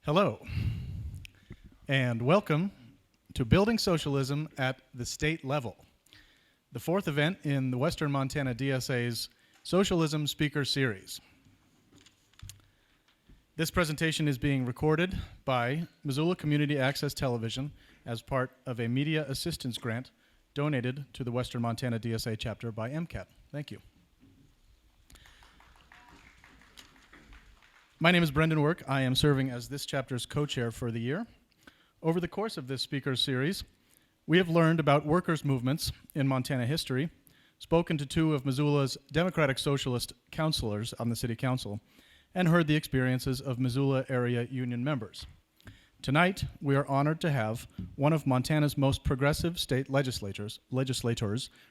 Hello, and welcome to Building Socialism at the State Level, the fourth event in the Western Montana DSA's Socialism Speaker Series. This presentation is being recorded by Missoula Community Access Television as part of a media assistance grant donated to the Western Montana DSA chapter by MCAT. Thank you. My name is Brendan Work. I am serving as this chapter's co-chair for the year. Over the course of this speaker series, we have learned about workers' movements in Montana history, spoken to two of Missoula's Democratic Socialist councilors on the City Council, and heard the experiences of Missoula area union members. Tonight, we are honored to have one of Montana's most progressive state legislators,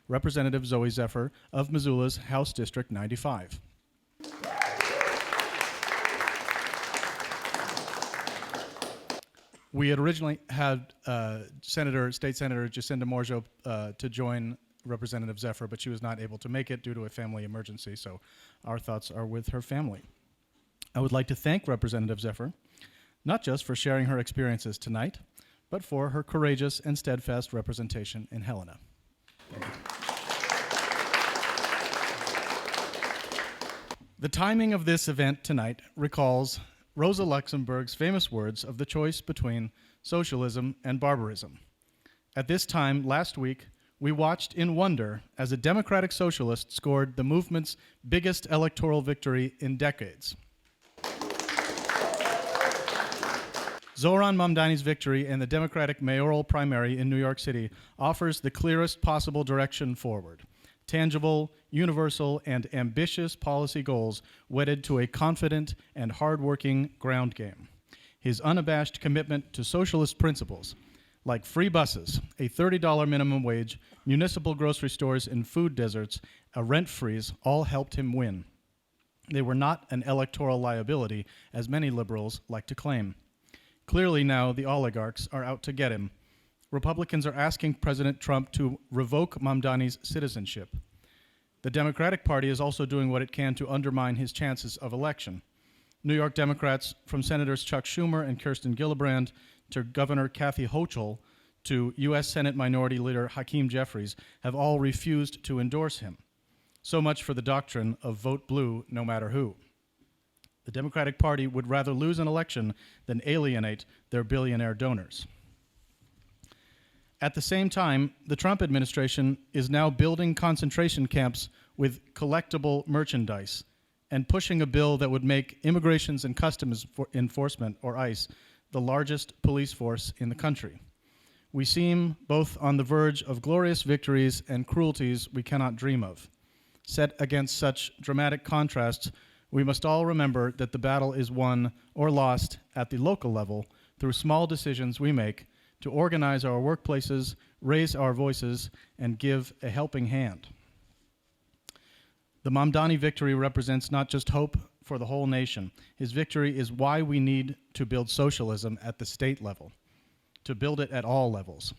Representative Zooey Zephyr of Missoula's House District 95. We had originally had State Senator Jacinda Morjo to join Representative Zephyr, but she was not able to make it due to a family emergency, so our thoughts are with her family. I would like to thank Representative Zephyr, not just for sharing her experiences tonight, but for her courageous and steadfast representation in Helena. Thank you. The timing of this event tonight recalls Rosa Luxemburg's famous words of the choice between socialism and barbarism. At this time last week, we watched in wonder as a Democratic Socialist scored the movement's biggest electoral victory in decades. Zoran Mamdani's victory in the Democratic mayoral primary in New York City offers the clearest possible direction forward. Tangible, universal, and ambitious policy goals wedded to a confident and hard-working ground game. His unabashed commitment to socialist principles, like free buses, a $30 minimum wage, municipal grocery stores and food deserts, a rent freeze, all helped him win. They were not an electoral liability, as many liberals like to claim. Clearly now the oligarchs are out to get him. Republicans are asking President Trump to revoke Mamdani's citizenship. The Democratic Party is also doing what it can to undermine his chances of election. New York Democrats, from Senators Chuck Schumer and Kirsten Gillibrand to Governor Kathy Hochul to U.S. Senate Minority Leader Hakeem Jeffries, have all refused to endorse him. So much for the doctrine of vote blue no matter who. The Democratic Party would rather lose an election than alienate their billionaire donors. At the same time, the Trump administration is now building concentration camps with collectible merchandise and pushing a bill that would make Immigrations and Customs Enforcement, or ICE, the largest police force in the country. We seem both on the verge of glorious victories and cruelties we cannot dream of. Set against such dramatic contrasts, we must all remember that the battle is won or lost at the local level through small decisions we make to organize our workplaces, raise our voices, and give a helping hand. The Mamdani victory represents not just hope for the whole nation. His victory is why we need to build socialism at the state level, to build it at all levels.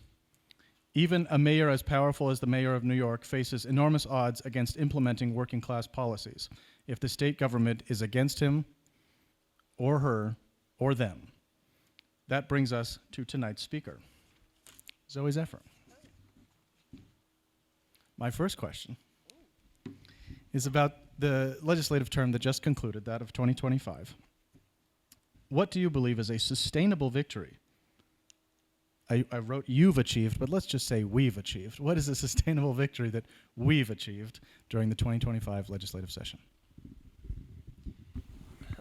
Even a mayor as powerful as the mayor of New York faces enormous odds against implementing working class policies if the state government is against him or her or them. That brings us to tonight's speaker, Zooey Zephyr. My first question is about the legislative term that just concluded, that of 2025. What do you believe is a sustainable victory? I wrote you've achieved, but let's just say we've achieved. What is a sustainable victory that we've achieved during the 2025 legislative session?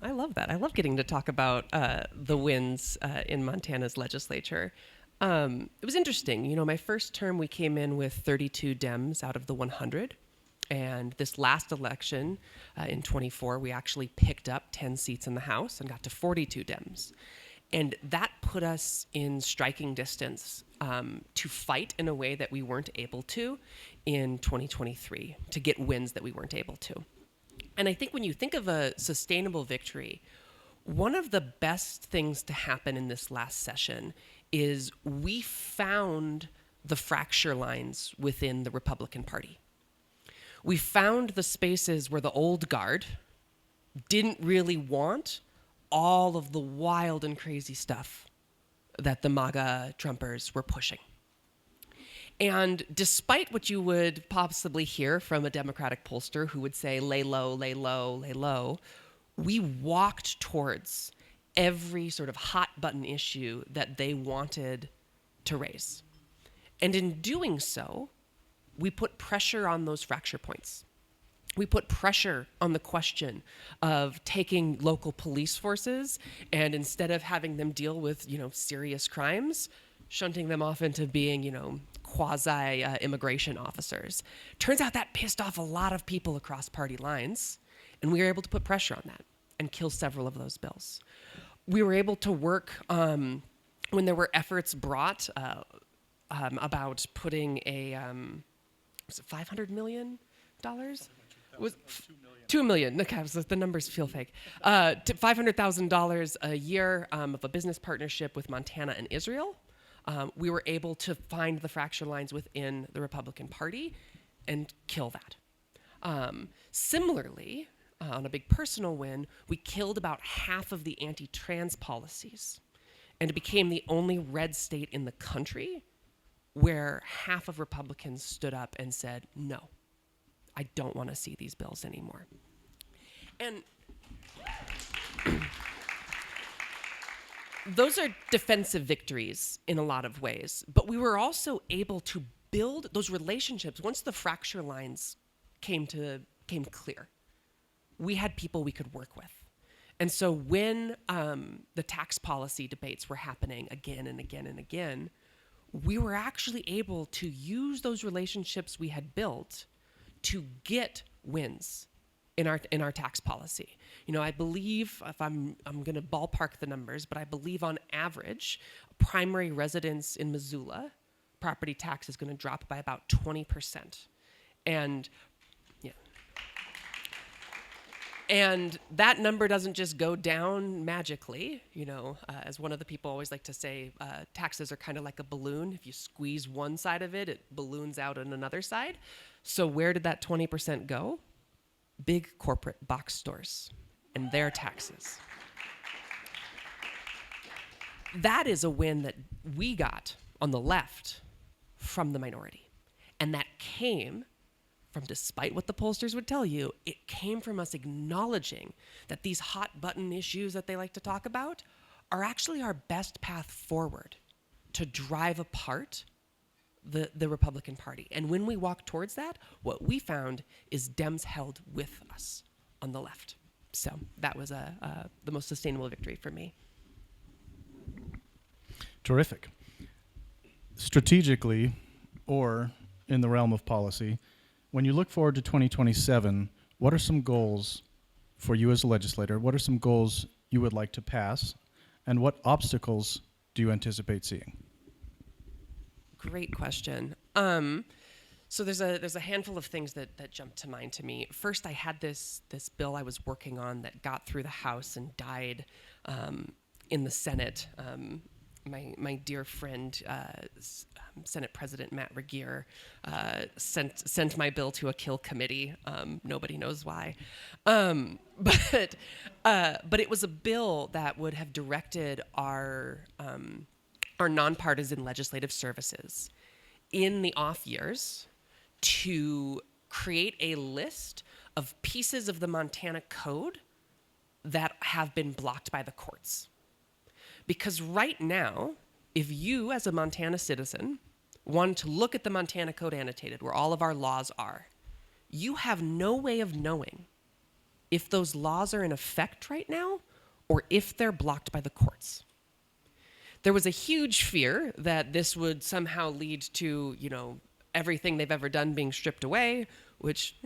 I love that. I love getting to talk about the wins in Montana's legislature. It was interesting. You know, my first term, we came in with 32 Dems out of the 100. And this last election in 24, we actually picked up 10 seats in the House and got to 42 Dems. And that put us in striking distance to fight in a way that we weren't able to in 2023, to get wins that we weren't able to. And I think when you think of a sustainable victory, one of the best things to happen in this last session is we found the fracture lines within the Republican Party. We found the spaces where the old guard didn't really want all of the wild and crazy stuff that the MAGA Trumpers were pushing. And despite what you would possibly hear from a Democratic pollster who would say, lay low, lay low, lay low, we walked towards every sort of hot button issue that they wanted to raise. And in doing so, we put pressure on those fracture points. We put pressure on the question of taking local police forces and instead of having them deal with, serious crimes, shunting them off into being, quasi-immigration officers. Turns out that pissed off a lot of people across party lines, and we were able to put pressure on that and kill several of those bills. We were able to work when there were efforts brought about putting a, was it $500 million? Was $2 million. Okay, so the numbers feel fake. $500,000 a year of a business partnership with Montana and Israel. We were able to find the fracture lines within the Republican Party and kill that. Similarly, on a big personal win, we killed about half of the anti-trans policies, and it became the only red state in the country where half of Republicans stood up and said, no, I don't want to see these bills anymore. And those are defensive victories in a lot of ways, but we were also able to build those relationships. Once the fracture lines came clear, we had people we could work with. And so when the tax policy debates were happening again and again and again, we were actually able to use those relationships we had built to get wins in our tax policy. I believe, if I'm going to ballpark the numbers, but I believe on average, primary residence in Missoula, property tax is going to drop by about 20%. And And that number doesn't just go down magically. As one of the people always like to say, taxes are kind of like a balloon. If you squeeze one side of it, it balloons out on another side. So where did that 20% go? Big corporate box stores and their taxes. That is a win that we got on the left from the minority. And that came from, despite what the pollsters would tell you, it came from us acknowledging that these hot button issues that they like to talk about are actually our best path forward to drive apart the Republican Party. And when we walked towards that, what we found is Dems held with us on the left. So that was the most sustainable victory for me. Terrific. Strategically, or in the realm of policy, when you look forward to 2027, what are some goals for you as a legislator? What are some goals you would like to pass? And what obstacles do you anticipate seeing? Great question. So there's a handful of things that jumped to mind to me. First, I had this bill I was working on that got through the House and died in the Senate. My dear friend, Senate President Matt Regier, sent my bill to a kill committee. Nobody knows why, but it was a bill that would have directed our nonpartisan legislative services in the off years to create a list of pieces of the Montana Code that have been blocked by the courts. Because right now, if you as a Montana citizen want to look at the Montana Code annotated, where all of our laws are, you have no way of knowing if those laws are in effect right now or if they're blocked by the courts. There was a huge fear that this would somehow lead to, everything they've ever done being stripped away, which,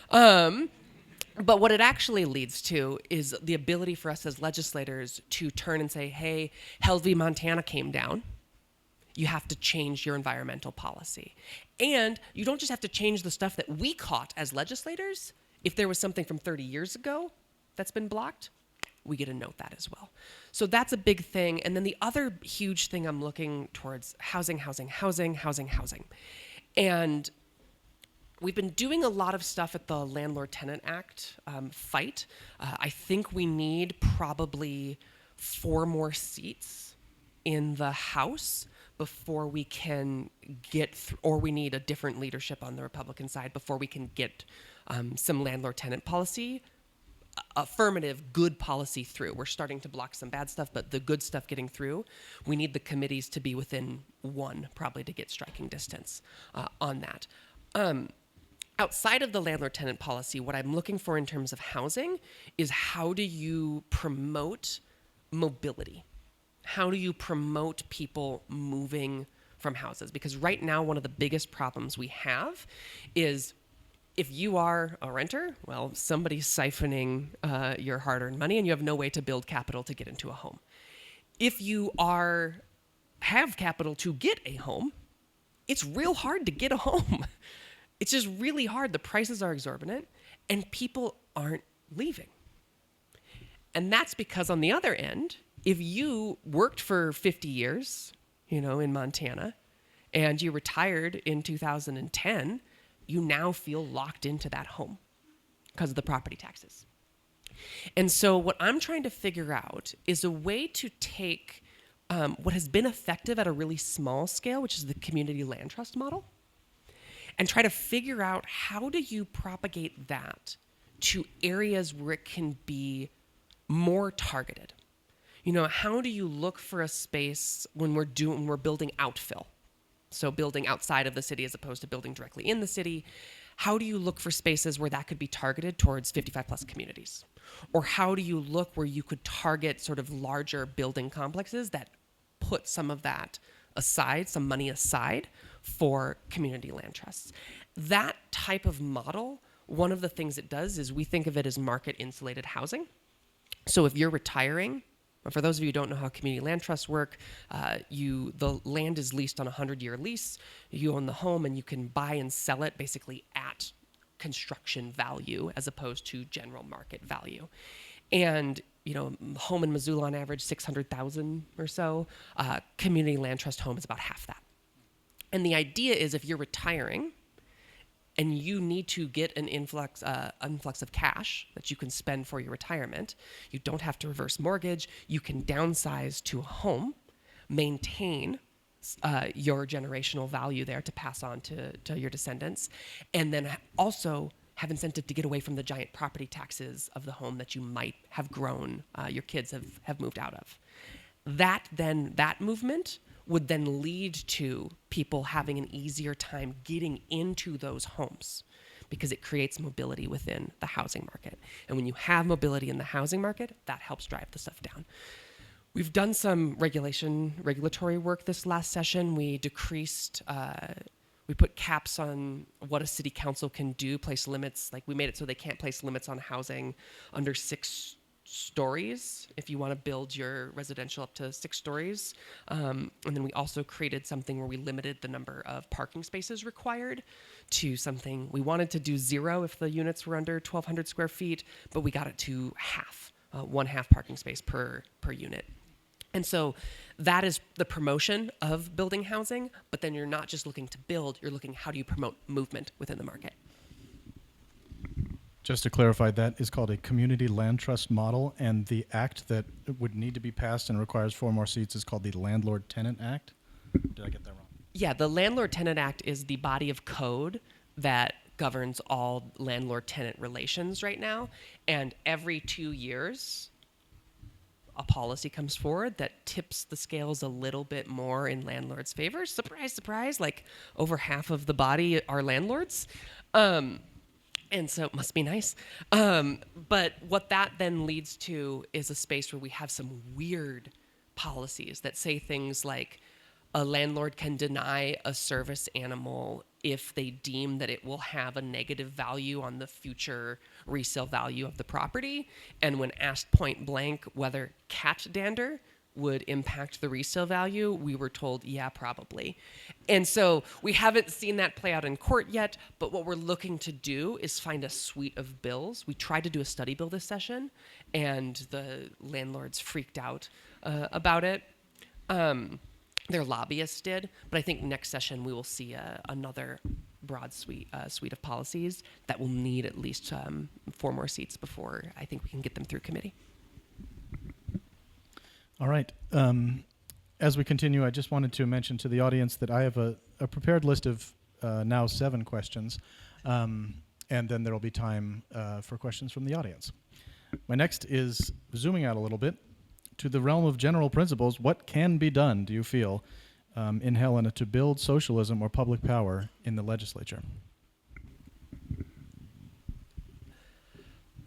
but what it actually leads to is the ability for us as legislators to turn and say, hey, Hell v. Montana came down. You have to change your environmental policy. And you don't just have to change the stuff that we caught as legislators. If there was something from 30 years ago that's been blocked, we get to note that as well. So that's a big thing. And then the other huge thing I'm looking towards, housing. And we've been doing a lot of stuff at the Landlord Tenant Act fight. I think we need probably 4 more seats in the House before we can get, or we need a different leadership on the Republican side before we can get some landlord tenant policy, affirmative, good policy through. We're starting to block some bad stuff, but the good stuff getting through, we need the committees to be within 1, probably, to get striking distance on that. Outside of the landlord tenant policy, what I'm looking for in terms of housing is how do you promote mobility? How do you promote people moving from houses? Because right now, one of the biggest problems we have is if you are a renter, well, somebody's siphoning your hard-earned money and you have no way to build capital to get into a home. If you have capital to get a home, it's real hard to get a home. It's just really hard. The prices are exorbitant and people aren't leaving. And that's because on the other end, if you worked for 50 years, in Montana, and you retired in 2010, you now feel locked into that home because of the property taxes. And so what I'm trying to figure out is a way to take what has been effective at a really small scale, which is the community land trust model, and try to figure out how do you propagate that to areas where it can be more targeted. How do you look for a space when we're building outfill? So building outside of the city as opposed to building directly in the city. How do you look for spaces where that could be targeted towards 55 plus communities? Or how do you look where you could target sort of larger building complexes that put some of that aside, some money aside for community land trusts? That type of model, one of the things it does is we think of it as market insulated housing. So if you're retiring, for those of you who don't know how community land trusts work, the land is leased on a 100-year lease. You own the home and you can buy and sell it basically at construction value as opposed to general market value. And home in Missoula on average $600,000 or so. Community land trust home is about half that. And the idea is if you're retiring and you need to get an influx of cash that you can spend for your retirement, you don't have to reverse mortgage. You can downsize to a home, maintain your generational value there to pass on to your descendants, and then also have incentive to get away from the giant property taxes of the home that you might have grown, your kids have moved out of. That movement would then lead to people having an easier time getting into those homes because it creates mobility within the housing market. And when you have mobility in the housing market, that helps drive the stuff down. We've done some regulatory work this last session. We put caps on what a city council can do, place limits. Like we made it so they can't place limits on housing under 6 stories if you want to build your residential up to 6 stories. And then we also created something where we limited the number of parking spaces required to something. We wanted to do 0 if the units were under 1,200 square feet, but we got it to half, 1/2 parking space per unit. And so that is the promotion of building housing, but then you're not just looking to build, you're looking how do you promote movement within the market. Just to clarify, that is called a community land trust model, and the act that would need to be passed and requires 4 more seats is called the Landlord Tenant Act. Did I get that wrong? Yeah, the Landlord Tenant Act is the body of code that governs all landlord-tenant relations right now, and every 2 years, a policy comes forward that tips the scales a little bit more in landlords' favor. Surprise, surprise, like over half of the body are landlords. And so it must be nice. But what that then leads to is a space where we have some weird policies that say things like a landlord can deny a service animal if they deem that it will have a negative value on the future resale value of the property. And when asked point blank whether cat dander would impact the resale value, we were told, yeah, probably. And so we haven't seen that play out in court yet, but what we're looking to do is find a suite of bills. We tried to do a study bill this session, and the landlords freaked out about it. Their lobbyists did, but I think next session we will see another broad suite of policies that will need at least 4 more seats before I think we can get them through committee. All right. As we continue, I just wanted to mention to the audience that I have a prepared list of now 7 questions, and then there will be time for questions from the audience. My next is zooming out a little bit to the realm of general principles. What can be done, do you feel, in Helena to build socialism or public power in the legislature?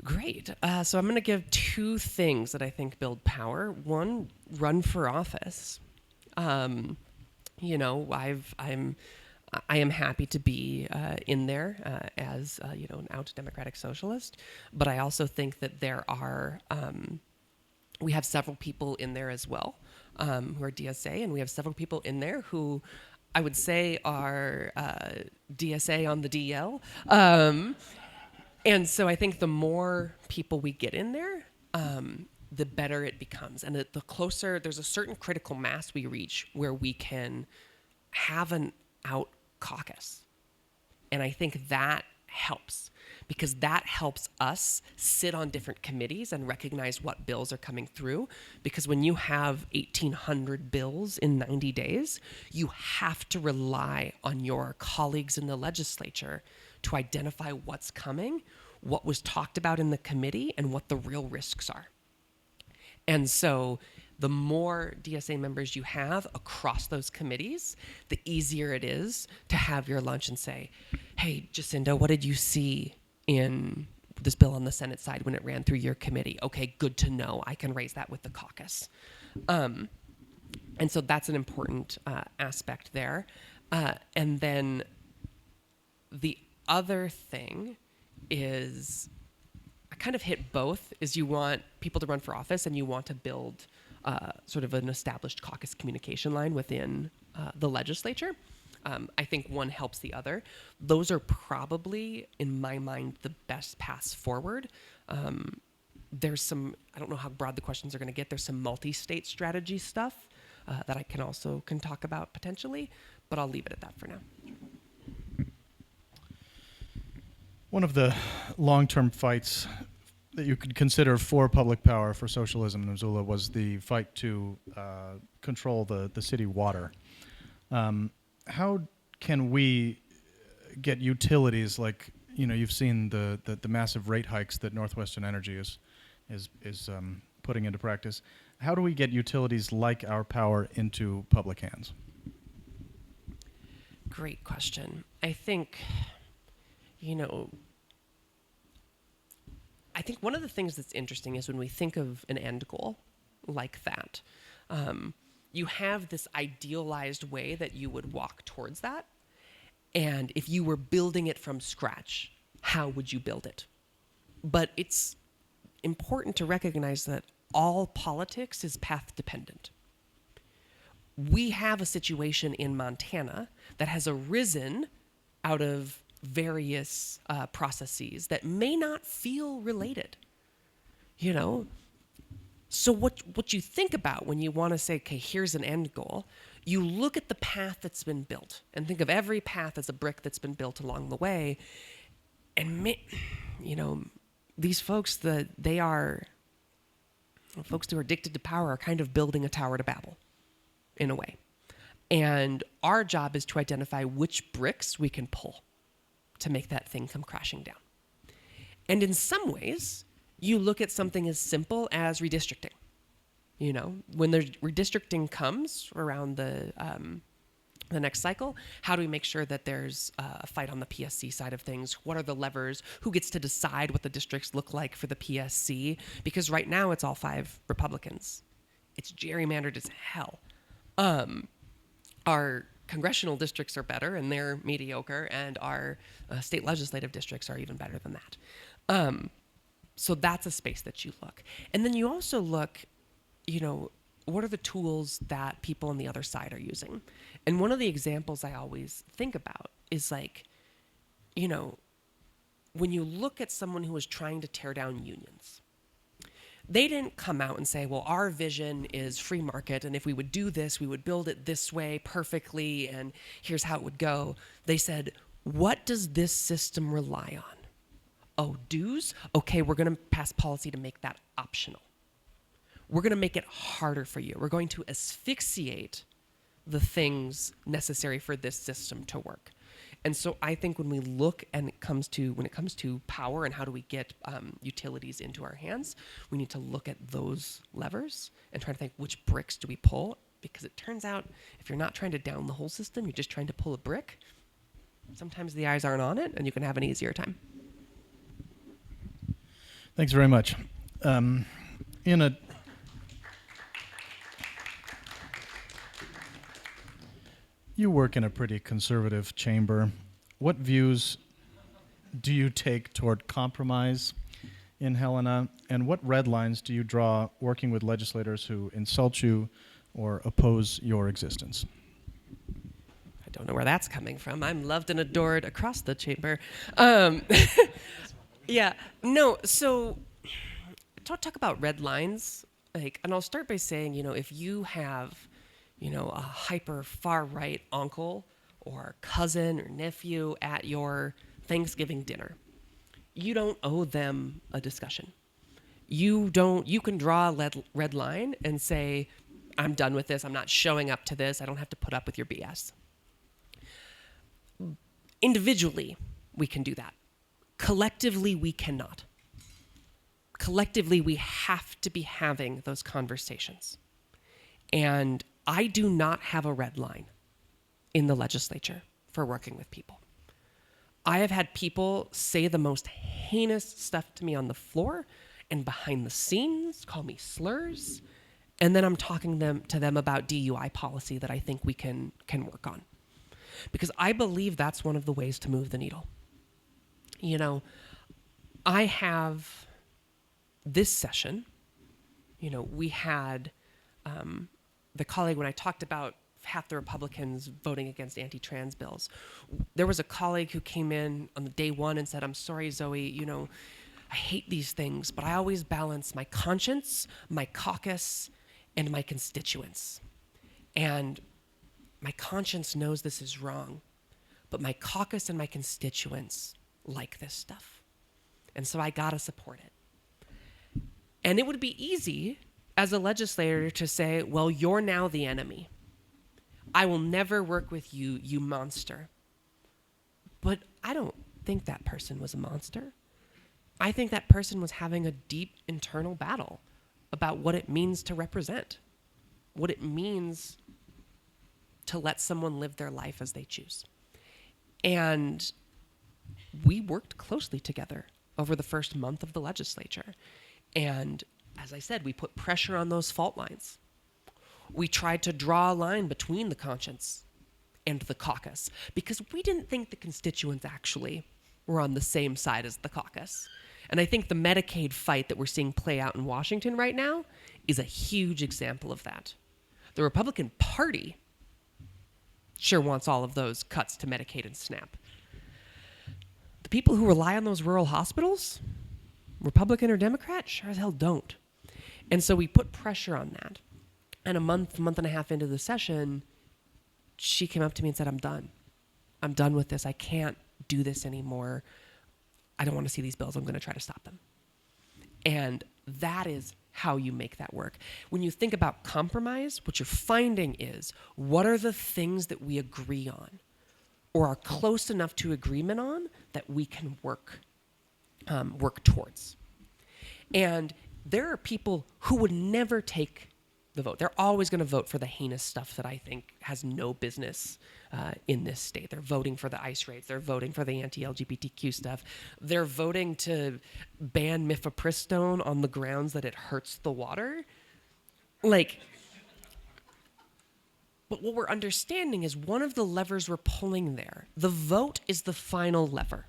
Great. So I'm going to give 2 things that I think build power. One, run for office. You know, I am happy to be in there as you know, an out democratic socialist, but I also think that there are we have several people in there as well who are DSA, and we have several people in there who I would say are DSA on the DL. And so I think the more people we get in there, the better it becomes. And the closer, there's a certain critical mass we reach where we can have an out caucus. And I think that helps, because that helps us sit on different committees and recognize what bills are coming through. Because when you have 1,800 bills in 90 days, you have to rely on your colleagues in the legislature to identify what's coming, what was talked about in the committee, and what the real risks are. And so the more DSA members you have across those committees, the easier it is to have your lunch and say, hey, Jacinda, what did you see in this bill on the Senate side when it ran through your committee? Okay, good to know. I can raise that with the caucus. And so that's an important aspect there. And then the other thing is, I kind of hit both, is you want people to run for office and you want to build sort of an established caucus communication line within the legislature. I think one helps the other. Those are probably, in my mind, the best paths forward. There's some, I don't know how broad the questions are going to get. There's some multi-state strategy stuff that I can talk about potentially, but I'll leave it at that for now. One of the long-term fights that you could consider for public power for socialism in Missoula was the fight to control the city water. How can we get utilities like, you know, you've seen the massive rate hikes that Northwestern Energy is putting into practice. How do we get utilities like our power into public hands? Great question. I think, you know, I think one of the things that's interesting is when we think of an end goal like that, you have this idealized way that you would walk towards that. And if you were building it from scratch, how would you build it? But it's important to recognize that all politics is path dependent. We have a situation in Montana that has arisen out of various processes that may not feel related, you know? So what you think about when you want to say, okay, here's an end goal, you look at the path that's been built and think of every path as a brick that's been built along the way. And, you know, these folks, folks who are addicted to power are kind of building a tower to Babel in a way. And our job is to identify which bricks we can pull to make that thing come crashing down. And in some ways, you look at something as simple as redistricting. You know, when the redistricting comes around the next cycle, how do we make sure that there's a fight on the PSC side of things? What are the levers? Who gets to decide what the districts look like for the PSC? Because right now it's all 5 Republicans. It's gerrymandered as hell. Our congressional districts are better and they're mediocre, and our state legislative districts are even better than that. So that's a space that you look. And then you also look, you know, what are the tools that people on the other side are using? And one of the examples I always think about is like, you know, when you look at someone who is trying to tear down unions, they didn't come out and say, well, our vision is free market, and if we would do this, we would build it this way perfectly, and here's how it would go. They said, What does this system rely on? Oh, dues? Okay, we're going to pass policy to make that optional. We're going to make it harder for you. We're going to asphyxiate the things necessary for this system to work. And so I think when we look and when it comes to power and how do we get utilities into our hands, we need to look at those levers and try to think which bricks do we pull, because it turns out if you're not trying to down the whole system, you're just trying to pull a brick, sometimes the eyes aren't on it and you can have an easier time. Thanks very much. You work in a pretty conservative chamber. What views do you take toward compromise in Helena, and what red lines do you draw working with legislators who insult you or oppose your existence? I don't know where that's coming from. I'm loved and adored across the chamber. Yeah, no, so talk about red lines. And I'll start by saying, if you have, a hyper far right uncle or cousin or nephew at your Thanksgiving dinner, you don't owe them a discussion. You can draw a red line and say, I'm done with this. I'm not showing up to this. I don't have to put up with your BS. Individually, we can do that. Collectively, we cannot. Collectively, we have to be having those conversations. And I do not have a red line in the legislature for working with people. I have had people say the most heinous stuff to me on the floor and behind the scenes, call me slurs, and then I'm talking to them about DUI policy that I think we can work on. Because I believe that's one of the ways to move the needle. I have this session, we had the colleague, when I talked about half the Republicans voting against anti-trans bills, there was a colleague who came in on the day one and said, I'm sorry, Zooey, I hate these things, but I always balance my conscience, my caucus, and my constituents. And my conscience knows this is wrong, but my caucus and my constituents like this stuff. And so I gotta support it. And it would be easy as a legislator to say, well, you're now the enemy. I will never work with you, you monster. But I don't think that person was a monster. I think that person was having a deep internal battle about what it means to represent, what it means to let someone live their life as they choose. And we worked closely together over the first month of the legislature. And as I said, we put pressure on those fault lines. We tried to draw a line between the conscience and the caucus because we didn't think the constituents actually were on the same side as the caucus. And I think the Medicaid fight that we're seeing play out in Washington right now is a huge example of that. The Republican Party sure wants all of those cuts to Medicaid and SNAP. The people who rely on those rural hospitals, Republican or Democrat, sure as hell don't. And so we put pressure on that. And a month and a half into the session, she came up to me and said, I'm done. I'm done with this. I can't do this anymore. I don't want to see these bills. I'm going to try to stop them. And that is how you make that work. When you think about compromise, what you're finding is, what are the things that we agree on or are close enough to agreement on that we can work towards? And there are people who would never take the vote. They're always going to vote for the heinous stuff that I think has no business in this state. They're voting for the ICE raids. They're voting for the anti-LGBTQ stuff. They're voting to ban mifepristone on the grounds that it hurts the water. But what we're understanding is one of the levers we're pulling there, the vote is the final lever.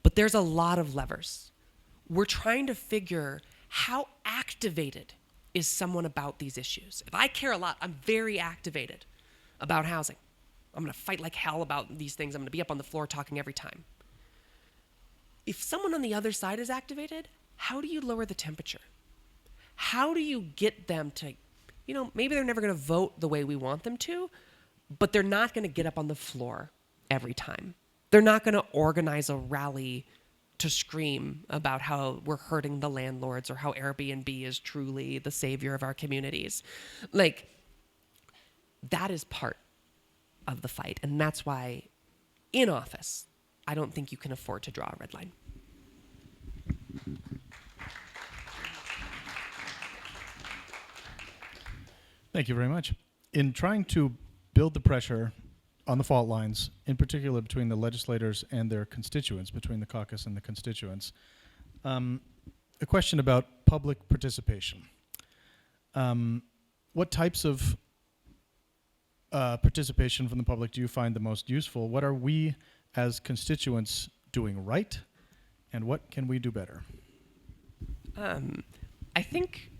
But there's a lot of levers. We're trying to figure how activated is someone about these issues. If I care a lot, I'm very activated about housing. I'm going to fight like hell about these things. I'm going to be up on the floor talking every time. If someone on the other side is activated, how do you lower the temperature? How do you get them to, maybe they're never going to vote the way we want them to, but they're not going to get up on the floor every time. They're not going to organize a rally to scream about how we're hurting the landlords or how Airbnb is truly the savior of our communities. Like, that is part of the fight. And that's why in office, I don't think you can afford to draw a red line. Thank you very much. In trying to build the pressure on the fault lines, in particular between the legislators and their constituents, between the caucus and the constituents, a question about public participation. What types of participation from the public do you find the most useful? What are we as constituents doing right, and what can we do better? I think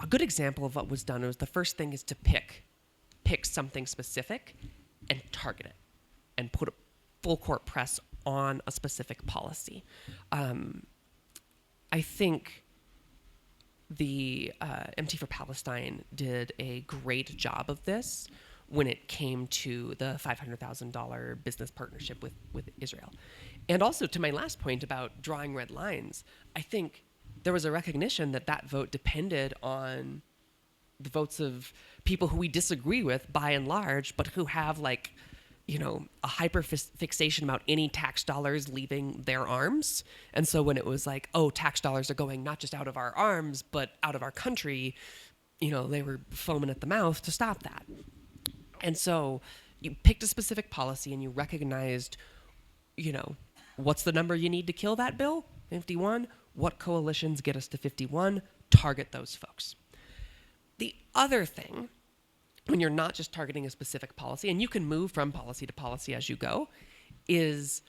a good example of what was done was the first thing is to pick something specific and target it and put a full court press on a specific policy. I think the MT for Palestine did a great job of this when it came to the $500,000 business partnership with Israel. And also, to my last point about drawing red lines, I think there was a recognition that that vote depended on the votes of people who we disagree with by and large, but who have, like, you know, a hyper fixation about any tax dollars leaving their arms. And so when it was like, oh, tax dollars are going not just out of our arms, but out of our country, you know, they were foaming at the mouth to stop that. And so you picked a specific policy and you recognized, you know, what's the number you need to kill that bill? 51. What coalitions get us to 51? Target those folks. The other thing, when you're not just targeting a specific policy, and you can move from policy to policy as you go, is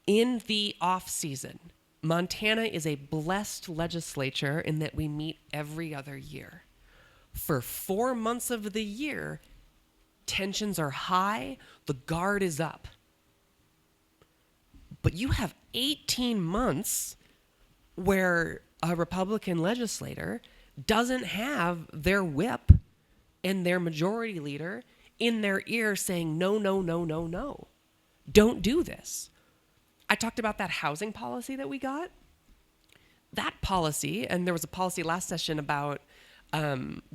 in the off season, Montana is a blessed legislature in that we meet every other year. For 4 months of the year, tensions are high, the guard is up. But you have 18 months where a Republican legislator doesn't have their whip and their majority leader in their ear saying, no, no, no, no, no. Don't do this. I talked about that housing policy that we got. That policy, and there was a policy last session about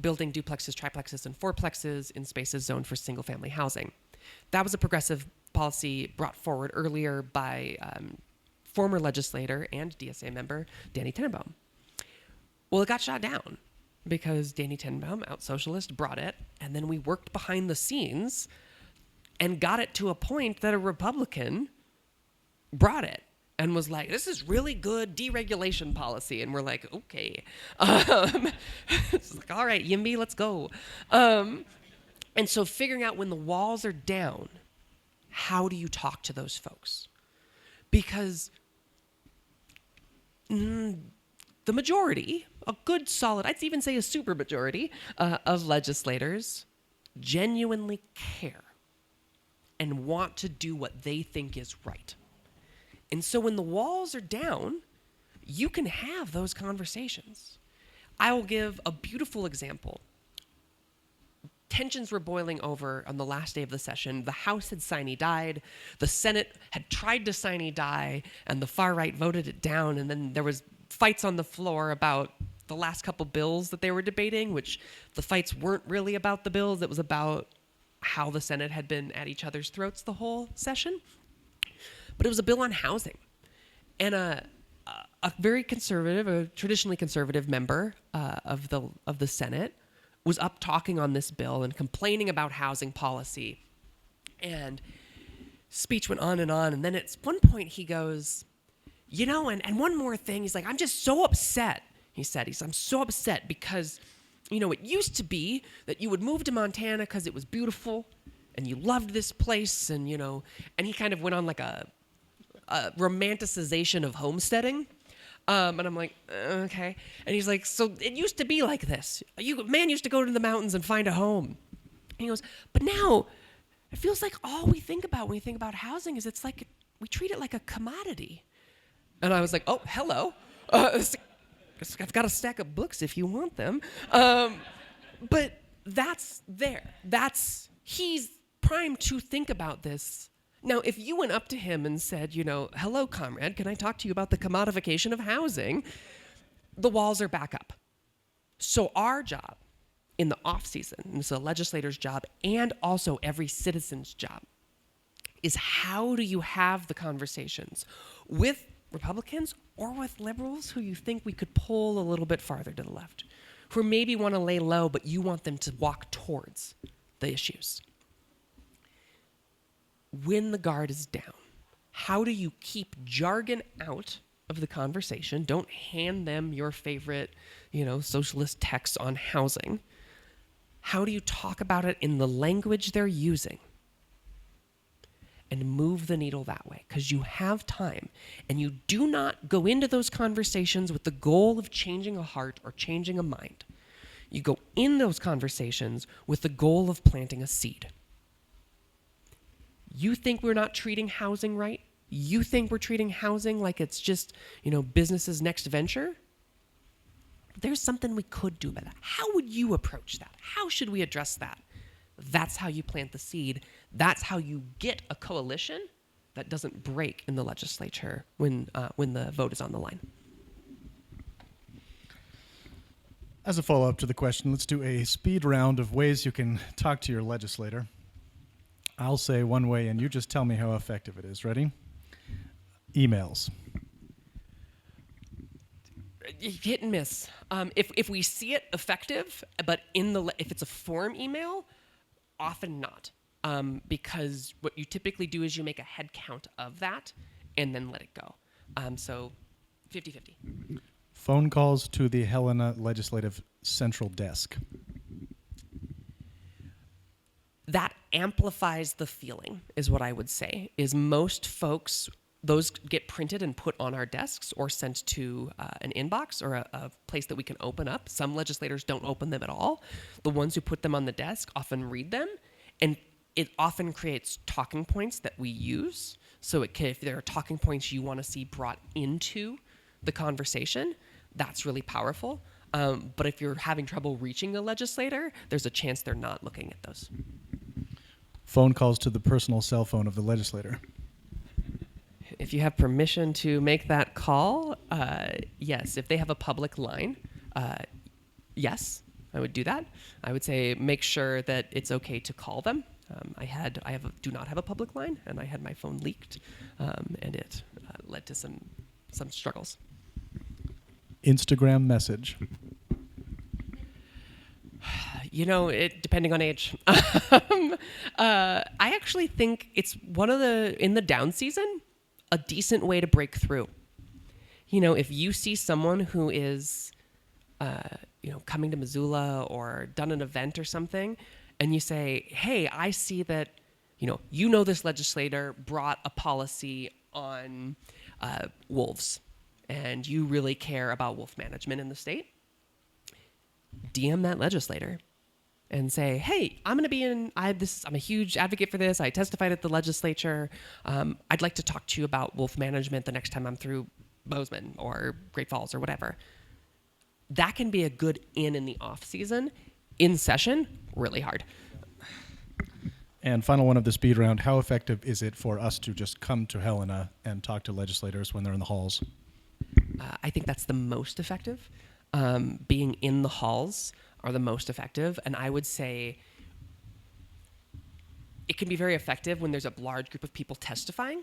building duplexes, triplexes, and fourplexes in spaces zoned for single-family housing. That was a progressive policy brought forward earlier by former legislator and DSA member Danny Tenenbaum. Well, it got shot down because Danny Tenenbaum, out socialist, brought it, and then we worked behind the scenes and got it to a point that a Republican brought it and was like, this is really good deregulation policy. And we're like, okay. It's like, all right, Yimby, let's go. And so figuring out when the walls are down, how do you talk to those folks? Because the majority, a good solid, I'd even say a super majority of legislators genuinely care and want to do what they think is right. And so when the walls are down, you can have those conversations. I will give a beautiful example. Tensions were boiling over on the last day of the session. The House had sine died. The Senate had tried to sine die, and the far right voted it down. And then there was fights on the floor about the last couple bills that they were debating, which the fights weren't really about the bills. It was about how the Senate had been at each other's throats the whole session. But it was a bill on housing. And a very conservative, a traditionally conservative member of the Senate was up talking on this bill and complaining about housing policy. And speech went on. And then at one point he goes, you know, and one more thing, he's like, I'm just so upset. He said, I'm so upset because, you know, it used to be that you would move to Montana because it was beautiful and you loved this place. And, you know, and he kind of went on like a romanticization of homesteading. And I'm like, okay. And he's like, so it used to be like this. Man used to go to the mountains and find a home. And he goes, but now it feels like all we think about when we think about housing is it's like we treat it like a commodity. And I was like, oh, hello. I've got a stack of books if you want them. But that's there. He's prime to think about this. Now, if you went up to him and said, hello, comrade, can I talk to you about the commodification of housing? The walls are back up. So our job in the off season, and it's a legislator's job and also every citizen's job, is how do you have the conversations with Republicans or with liberals who you think we could pull a little bit farther to the left, who maybe want to lay low, but you want them to walk towards the issues. When the guard is down, how do you keep jargon out of the conversation? Don't hand them your favorite, socialist texts on housing. How do you talk about it in the language they're using? And move the needle that way, because you have time. And you do not go into those conversations with the goal of changing a heart or changing a mind. You go in those conversations with the goal of planting a seed. You think we're not treating housing right? You think we're treating housing like it's just, business's next venture? There's something we could do about that. How would you approach that? How should we address that? That's how you plant the seed. That's how you get a coalition that doesn't break in the legislature when the vote is on the line. As a follow-up to the question, let's do a speed round of ways you can talk to your legislator. I'll say one way, and you just tell me how effective it is. Ready? Emails. Hit and miss. If we see it effective, but if it's a form email, often not. Because what you typically do is you make a head count of that and then let it go. So 50-50. Phone calls to the Helena Legislative Central Desk. That amplifies the feeling, is what I would say, is most folks, those get printed and put on our desks or sent to an inbox or a place that we can open up. Some legislators don't open them at all. The ones who put them on the desk often read them, and it often creates talking points that we use. So if there are talking points you want to see brought into the conversation, that's really powerful. But if you're having trouble reaching a legislator, there's a chance they're not looking at those. Phone calls to the personal cell phone of the legislator. If you have permission to make that call, yes. If they have a public line, yes, I would do that. I would say make sure that it's okay to call them. Do not have a public line, and I had my phone leaked, and it led to some struggles. Instagram message. Depending on age. I actually think it's in the down season, a decent way to break through. If you see someone who is, coming to Missoula or done an event or something, and you say, hey, I see that, this legislator brought a policy on wolves, and you really care about wolf management in the state, DM that legislator and say, hey, I'm a huge advocate for this. I testified at the legislature. I'd like to talk to you about wolf management the next time I'm through Bozeman or Great Falls or whatever. That can be a good in the off season. In session, really hard. And final one of the speed round, how effective is it for us to just come to Helena and talk to legislators when they're in the halls? I think that's the most effective. Being in the halls are the most effective. And I would say it can be very effective when there's a large group of people testifying,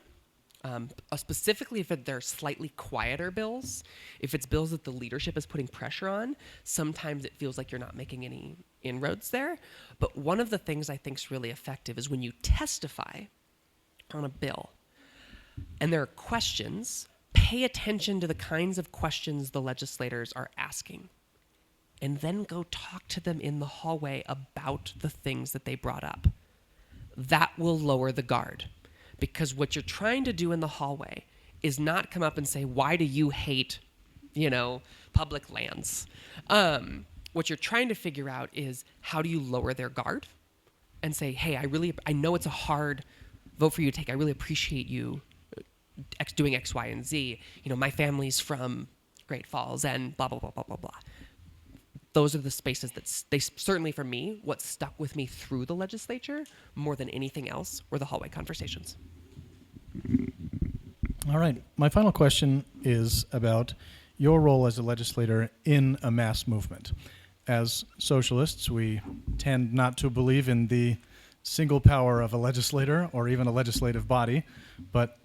specifically if they're slightly quieter bills. If it's bills that the leadership is putting pressure on, sometimes it feels like you're not making any inroads there. But one of the things I think is really effective is when you testify on a bill and there are questions, pay attention to the kinds of questions the legislators are asking, and then go talk to them in the hallway about the things that they brought up. That will lower the guard, because what you're trying to do in the hallway is not come up and say, why do you hate, public lands? What you're trying to figure out is how do you lower their guard and say, hey, I know it's a hard vote for you to take. I really appreciate you doing X, Y, and Z. My family's from Great Falls and blah, blah, blah, blah, blah, blah. those are the spaces they certainly for me, what stuck with me through the legislature more than anything else were the hallway conversations. All right. My final question is about your role as a legislator in a mass movement. As socialists, we tend not to believe in the single power of a legislator or even a legislative body, but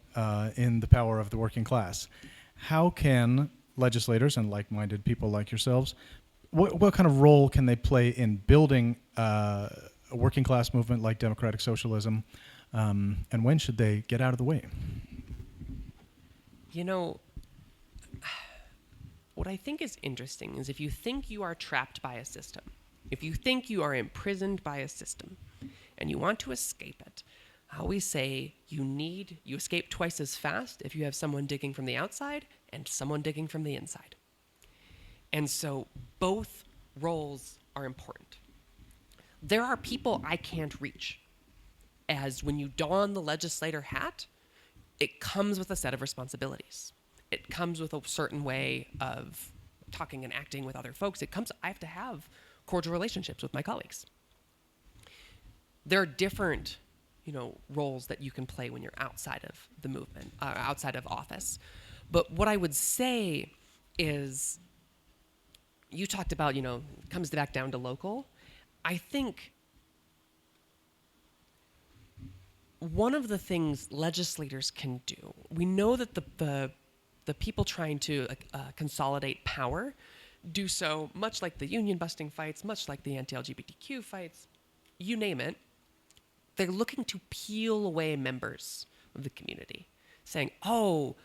in the power of the working class. How can legislators and like-minded people like yourselves, what kind of role can they play in building a working class movement like democratic socialism, and when should they get out of the way? You know, what I think is interesting is if you think you are trapped by a system, if you think you are imprisoned by a system and you want to escape it, I always say you escape twice as fast if you have someone digging from the outside and someone digging from the inside. And so both roles are important. There are people I can't reach, as when you don the legislator hat, it comes with a set of responsibilities. It comes with a certain way of talking and acting with other folks. I have to have cordial relationships with my colleagues. There are different, roles that you can play when you're outside of the movement, outside of office. But what I would say is, you talked about, comes back down to local. I think one of the things legislators can do, we know that the people trying to consolidate power do so much like the union busting fights, much like the anti-LGBTQ fights, you name it. They're looking to peel away members of the community, saying, oh,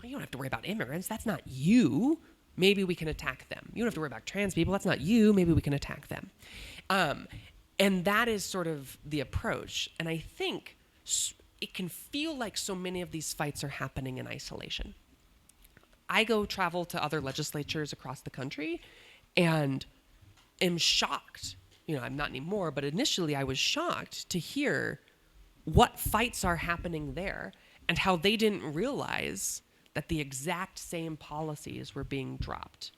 you don't have to worry about immigrants. That's not you. Maybe we can attack them. You don't have to worry about trans people. That's not you. Maybe we can attack them. And that is sort of the approach. And I think it can feel like so many of these fights are happening in isolation. I go travel to other legislatures across the country and am shocked. I'm not anymore, but initially I was shocked to hear what fights are happening there and how they didn't realize that the exact same policies were being dropped.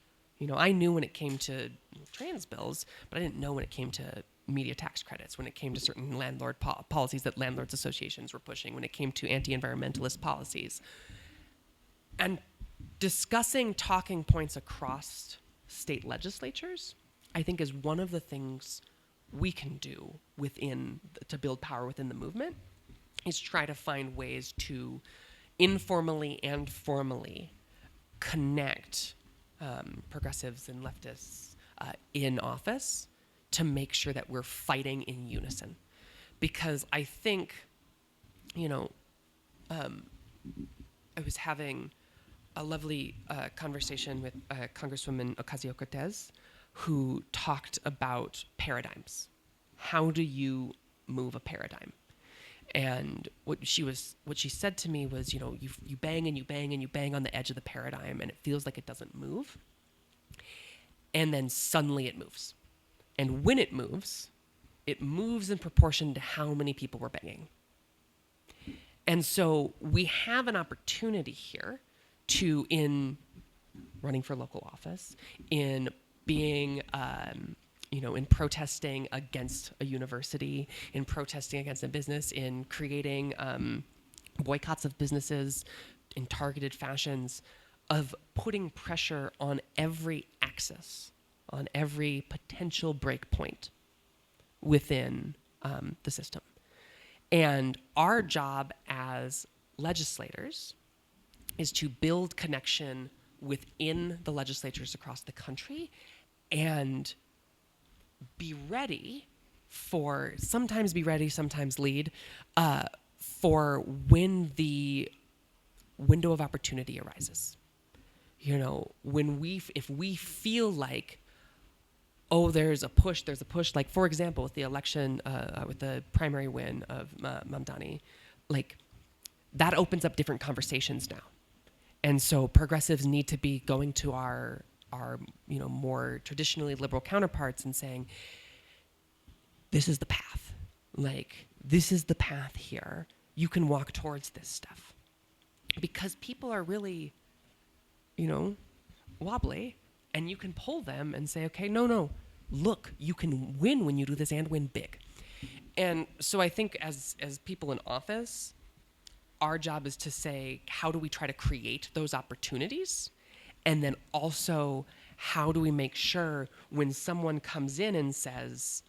I knew when it came to trans bills, but I didn't know when it came to media tax credits, when it came to certain landlord policies that landlords associations were pushing, when it came to anti-environmentalist policies. And discussing talking points across state legislatures, I think, is one of the things we can do to build power within the movement, is try to find ways to informally and formally connect progressives and leftists in office to make sure that we're fighting in unison. Because I think, I was having a lovely conversation with Congresswoman Ocasio-Cortez, who talked about paradigms. How do you move a paradigm? And what she said to me was, you bang and you bang and you bang on the edge of the paradigm and it feels like it doesn't move. And then suddenly it moves. And when it moves in proportion to how many people we're banging. And so we have an opportunity here to, in running for local office, in being, in protesting against a university, in protesting against a business, in creating boycotts of businesses in targeted fashions, of putting pressure on every axis, on every potential breakpoint within the system. And our job as legislators is to build connection within the legislatures across the country and be ready, sometimes lead, for when the window of opportunity arises. If we feel like, oh, there's a push, like, for example, with the election, with the primary win of Mamdani, like, that opens up different conversations now. And so progressives need to be going to our more traditionally liberal counterparts and saying, this is the path. Like, this is the path here. You can walk towards this stuff. Because people are really, wobbly, And you can poll them and say, okay, no, look, you can win when you do this and win big. And so I think as people in office, our job is to say, how do we try to create those opportunities? And then also, how do we make sure when someone comes in and says,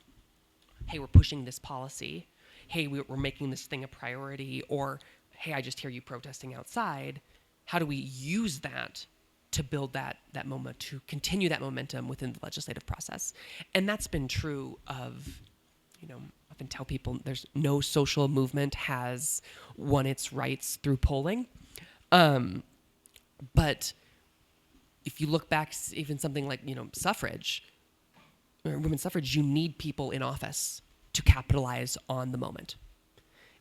hey, we're pushing this policy, hey, we're making this thing a priority, or hey, I just hear you protesting outside, how do we use that to build that moment, to continue that momentum within the legislative process? And that's been true of, I often tell people there's no social movement has won its rights through polling. But if you look back, even something like, suffrage, or women's suffrage, you need people in office to capitalize on the moment.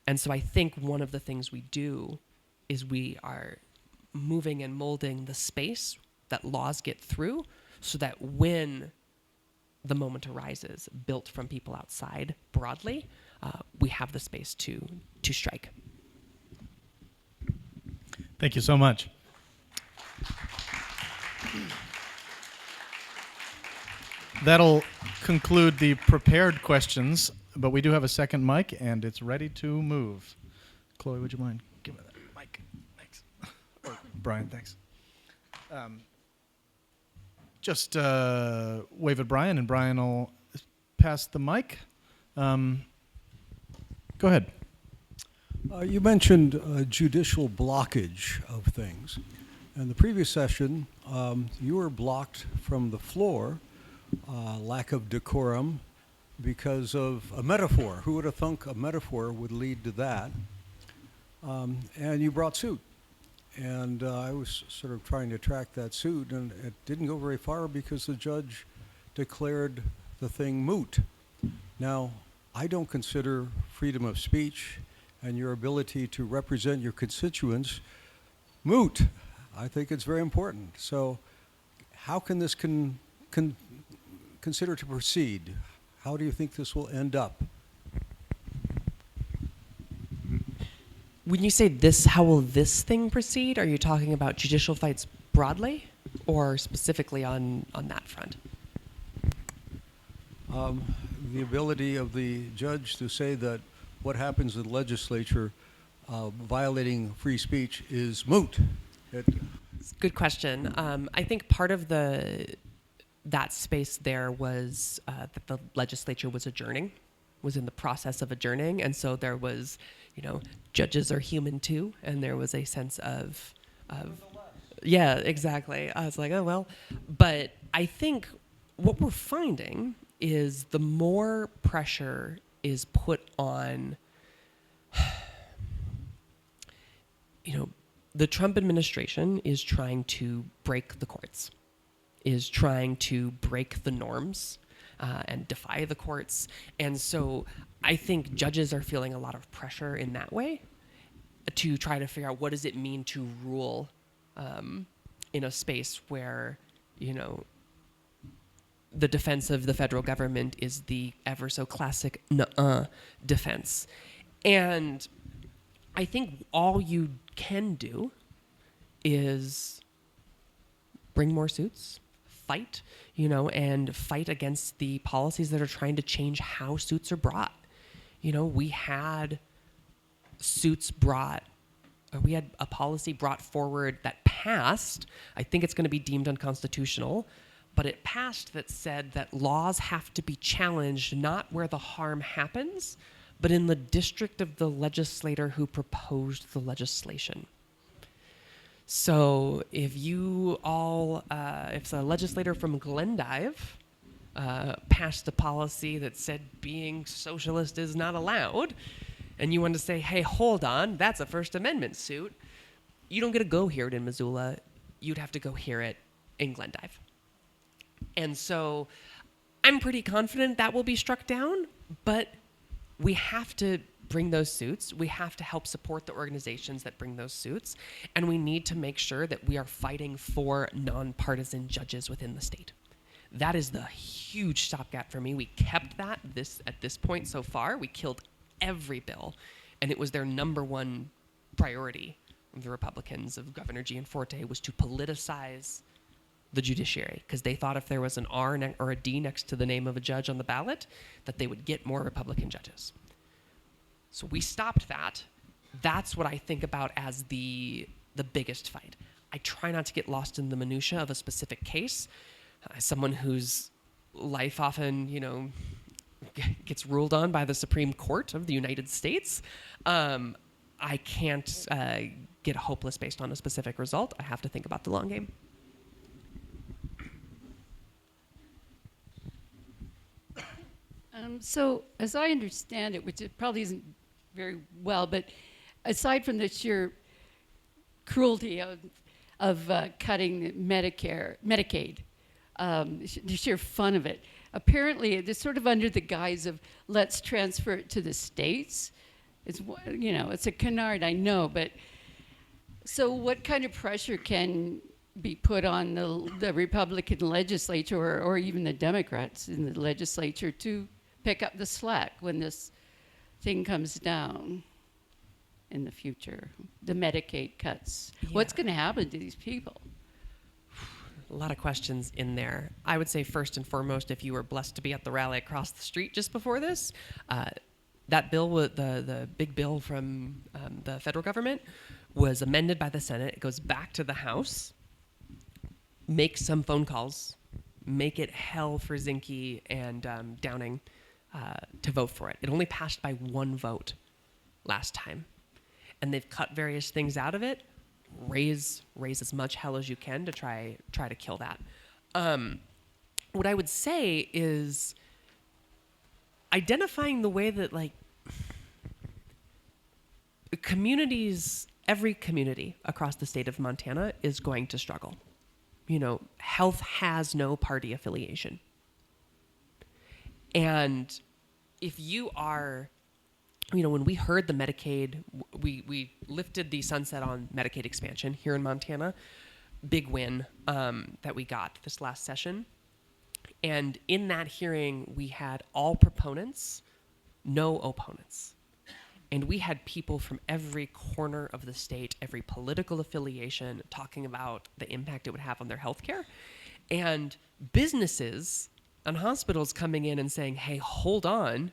And so I think one of the things we do is we are moving and molding the space that laws get through so that when the moment arises, built from people outside broadly, we have the space to strike. Thank you so much. That'll conclude the prepared questions, but we do have a second mic, and it's ready to move. Chloe, would you mind giving me that mic? Thanks. Or Brian, thanks. Just wave at Brian, and Brian will pass the mic. Go ahead. You mentioned judicial blockage of things. In the previous session, you were blocked from the floor, lack of decorum, because of a metaphor. Who would have thunk a metaphor would lead to that? And you brought suit. And I was sort of trying to track that suit, and it didn't go very far because the judge declared the thing moot. Now, I don't consider freedom of speech and your ability to represent your constituents moot. I think it's very important. So how can this consider to proceed? How do you think this will end up? When you say this, how will this thing proceed? Are you talking about judicial fights broadly or specifically on that front? The ability of the judge to say that what happens in the legislature violating free speech is moot. It's a good question. I think part of that space there was that the legislature was in the process of adjourning, and so there was, judges are human too, and there was a sense of yeah, exactly. I was like, oh well, but I think what we're finding is the more pressure is put on, the Trump administration is trying to break the courts, is trying to break the norms and defy the courts. And so I think judges are feeling a lot of pressure in that way to try to figure out what does it mean to rule in a space where, the defense of the federal government is the ever so classic nuh-uh defense. And I think all you can do is bring more suits, fight, and fight against the policies that are trying to change how suits are brought. We had suits brought, we had a policy brought forward that passed. I think it's going to be deemed unconstitutional, but it passed that said that laws have to be challenged not where the harm happens, but in the district of the legislator who proposed the legislation. So if if a legislator from Glendive passed a policy that said being socialist is not allowed, and you want to say, hey, hold on, that's a First Amendment suit, you don't get to go hear it in Missoula. You'd have to go hear it in Glendive. And so I'm pretty confident that will be struck down, but we have to bring those suits. We have to help support the organizations that bring those suits. And we need to make sure that we are fighting for nonpartisan judges within the state. That is the huge stopgap for me. We kept that at this point so far. We killed every bill, and it was their number one priority, the Republicans of Governor Gianforte, was to politicize the judiciary, because they thought if there was an R or a D next to the name of a judge on the ballot, that they would get more Republican judges. So we stopped that. That's what I think about as the biggest fight. I try not to get lost in the minutia of a specific case. As someone whose life often, gets ruled on by the Supreme Court of the United States, I can't get hopeless based on a specific result. I have to think about the long game. So, as I understand it, which it probably isn't very well, but aside from the sheer cruelty of cutting Medicaid, the sheer fun of it, apparently it's sort of under the guise of let's transfer it to the states. It's a canard, I know, but so what kind of pressure can be put on the Republican legislature or even the Democrats in the legislature to pick up the slack when this thing comes down in the future, the Medicaid cuts? Yeah. What's going to happen to these people? A lot of questions in there. I would say first and foremost, if you were blessed to be at the rally across the street just before this, that bill, the big bill from the federal government, was amended by the Senate. It goes back to the House. Make some phone calls. Make it hell for Zinke and Downing to vote for it. It only passed by one vote last time. And they've cut various things out of it. Raise as much hell as you can to try to kill that. What I would say is identifying the way that communities, every community across the state of Montana is going to struggle. Health has no party affiliation. And if you are, when we heard the Medicaid, we lifted the sunset on Medicaid expansion here in Montana. Big win that we got this last session. And in that hearing, we had all proponents, no opponents. And we had people from every corner of the state, every political affiliation, talking about the impact it would have on their healthcare. And businesses and hospitals coming in and saying, hey, hold on,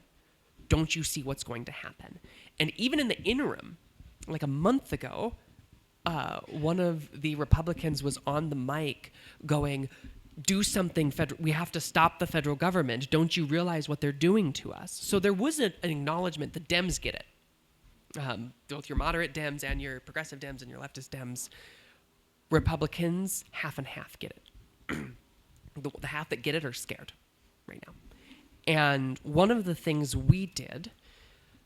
don't you see what's going to happen? And even in the interim, like a month ago, one of the Republicans was on the mic going, do something, we have to stop the federal government. Don't you realize what they're doing to us? So there was an acknowledgement the Dems get it. Both your moderate Dems and your progressive Dems and your leftist Dems, Republicans, half and half get it. The half that get it are scared right now. And one of the things we did,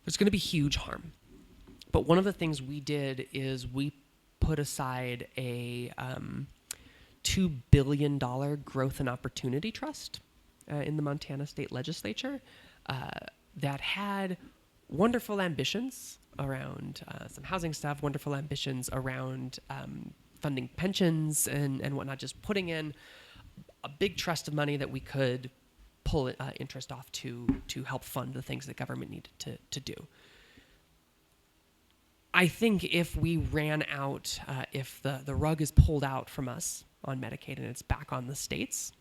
there's going to be huge harm, but one of the things we did is we put aside a $2 billion growth and opportunity trust in the Montana State Legislature that had wonderful ambitions around some housing stuff, wonderful ambitions around funding pensions and whatnot, just putting in a big trust of money that we could pull interest off to help fund the things that government needed to do. I think if we ran out, if the rug is pulled out from us on Medicaid and it's back on the states,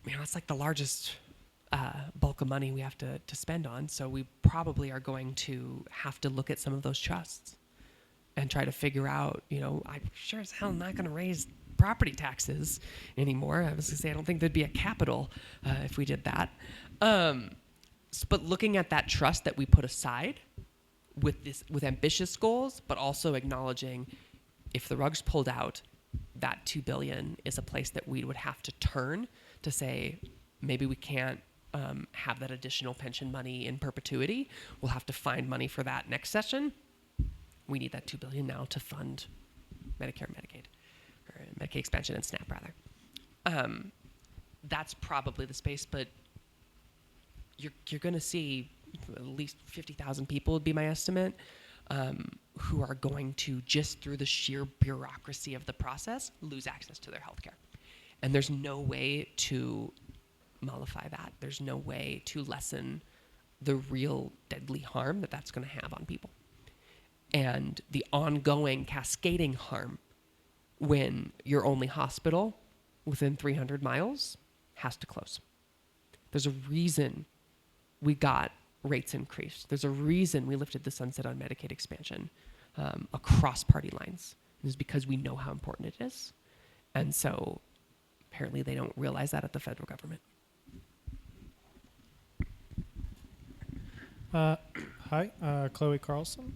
it's like the largest bulk of money we have to spend on. So we probably are going to have to look at some of those trusts and try to figure out, I'm sure as hell not going to raise property taxes anymore. I was going to say, I don't think there'd be a capital if we did that. But looking at that trust that we put aside with ambitious goals, but also acknowledging if the rug's pulled out, that $2 billion is a place that we would have to turn to say, maybe we can't have that additional pension money in perpetuity. We'll have to find money for that next session. We need that $2 billion now to fund Medicare, Medicaid, or Medicaid expansion and SNAP rather. That's probably the space, but you're going to see at least 50,000 people would be my estimate, who are going to, just through the sheer bureaucracy of the process, lose access to their healthcare. And there's no way to mollify that. There's no way to lessen the real deadly harm that that's going to have on people. And the ongoing cascading harm when your only hospital within 300 miles has to close. There's a reason we got rates increased. There's a reason we lifted the sunset on Medicaid expansion across party lines. It is because we know how important it is. And so apparently they don't realize that at the federal government. Hi, Chloe Carlson.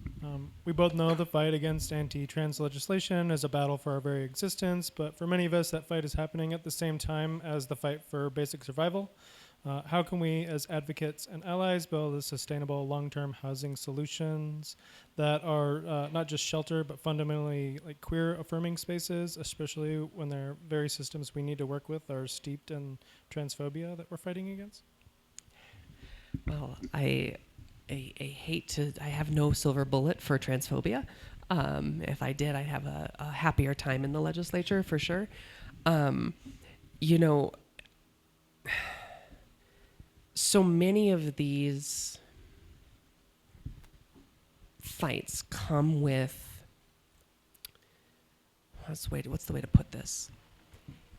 We both know the fight against anti-trans legislation is a battle for our very existence, but for many of us, that fight is happening at the same time as the fight for basic survival. How can we, as advocates and allies, build a sustainable long-term housing solutions that are not just shelter, but fundamentally like queer-affirming spaces, especially when their very systems we need to work with are steeped in transphobia that we're fighting against? Well, I hate to, I have no silver bullet for transphobia. If I did, I'd have a happier time in the legislature for sure. You know, so many of these fights come with, what's the way to put this?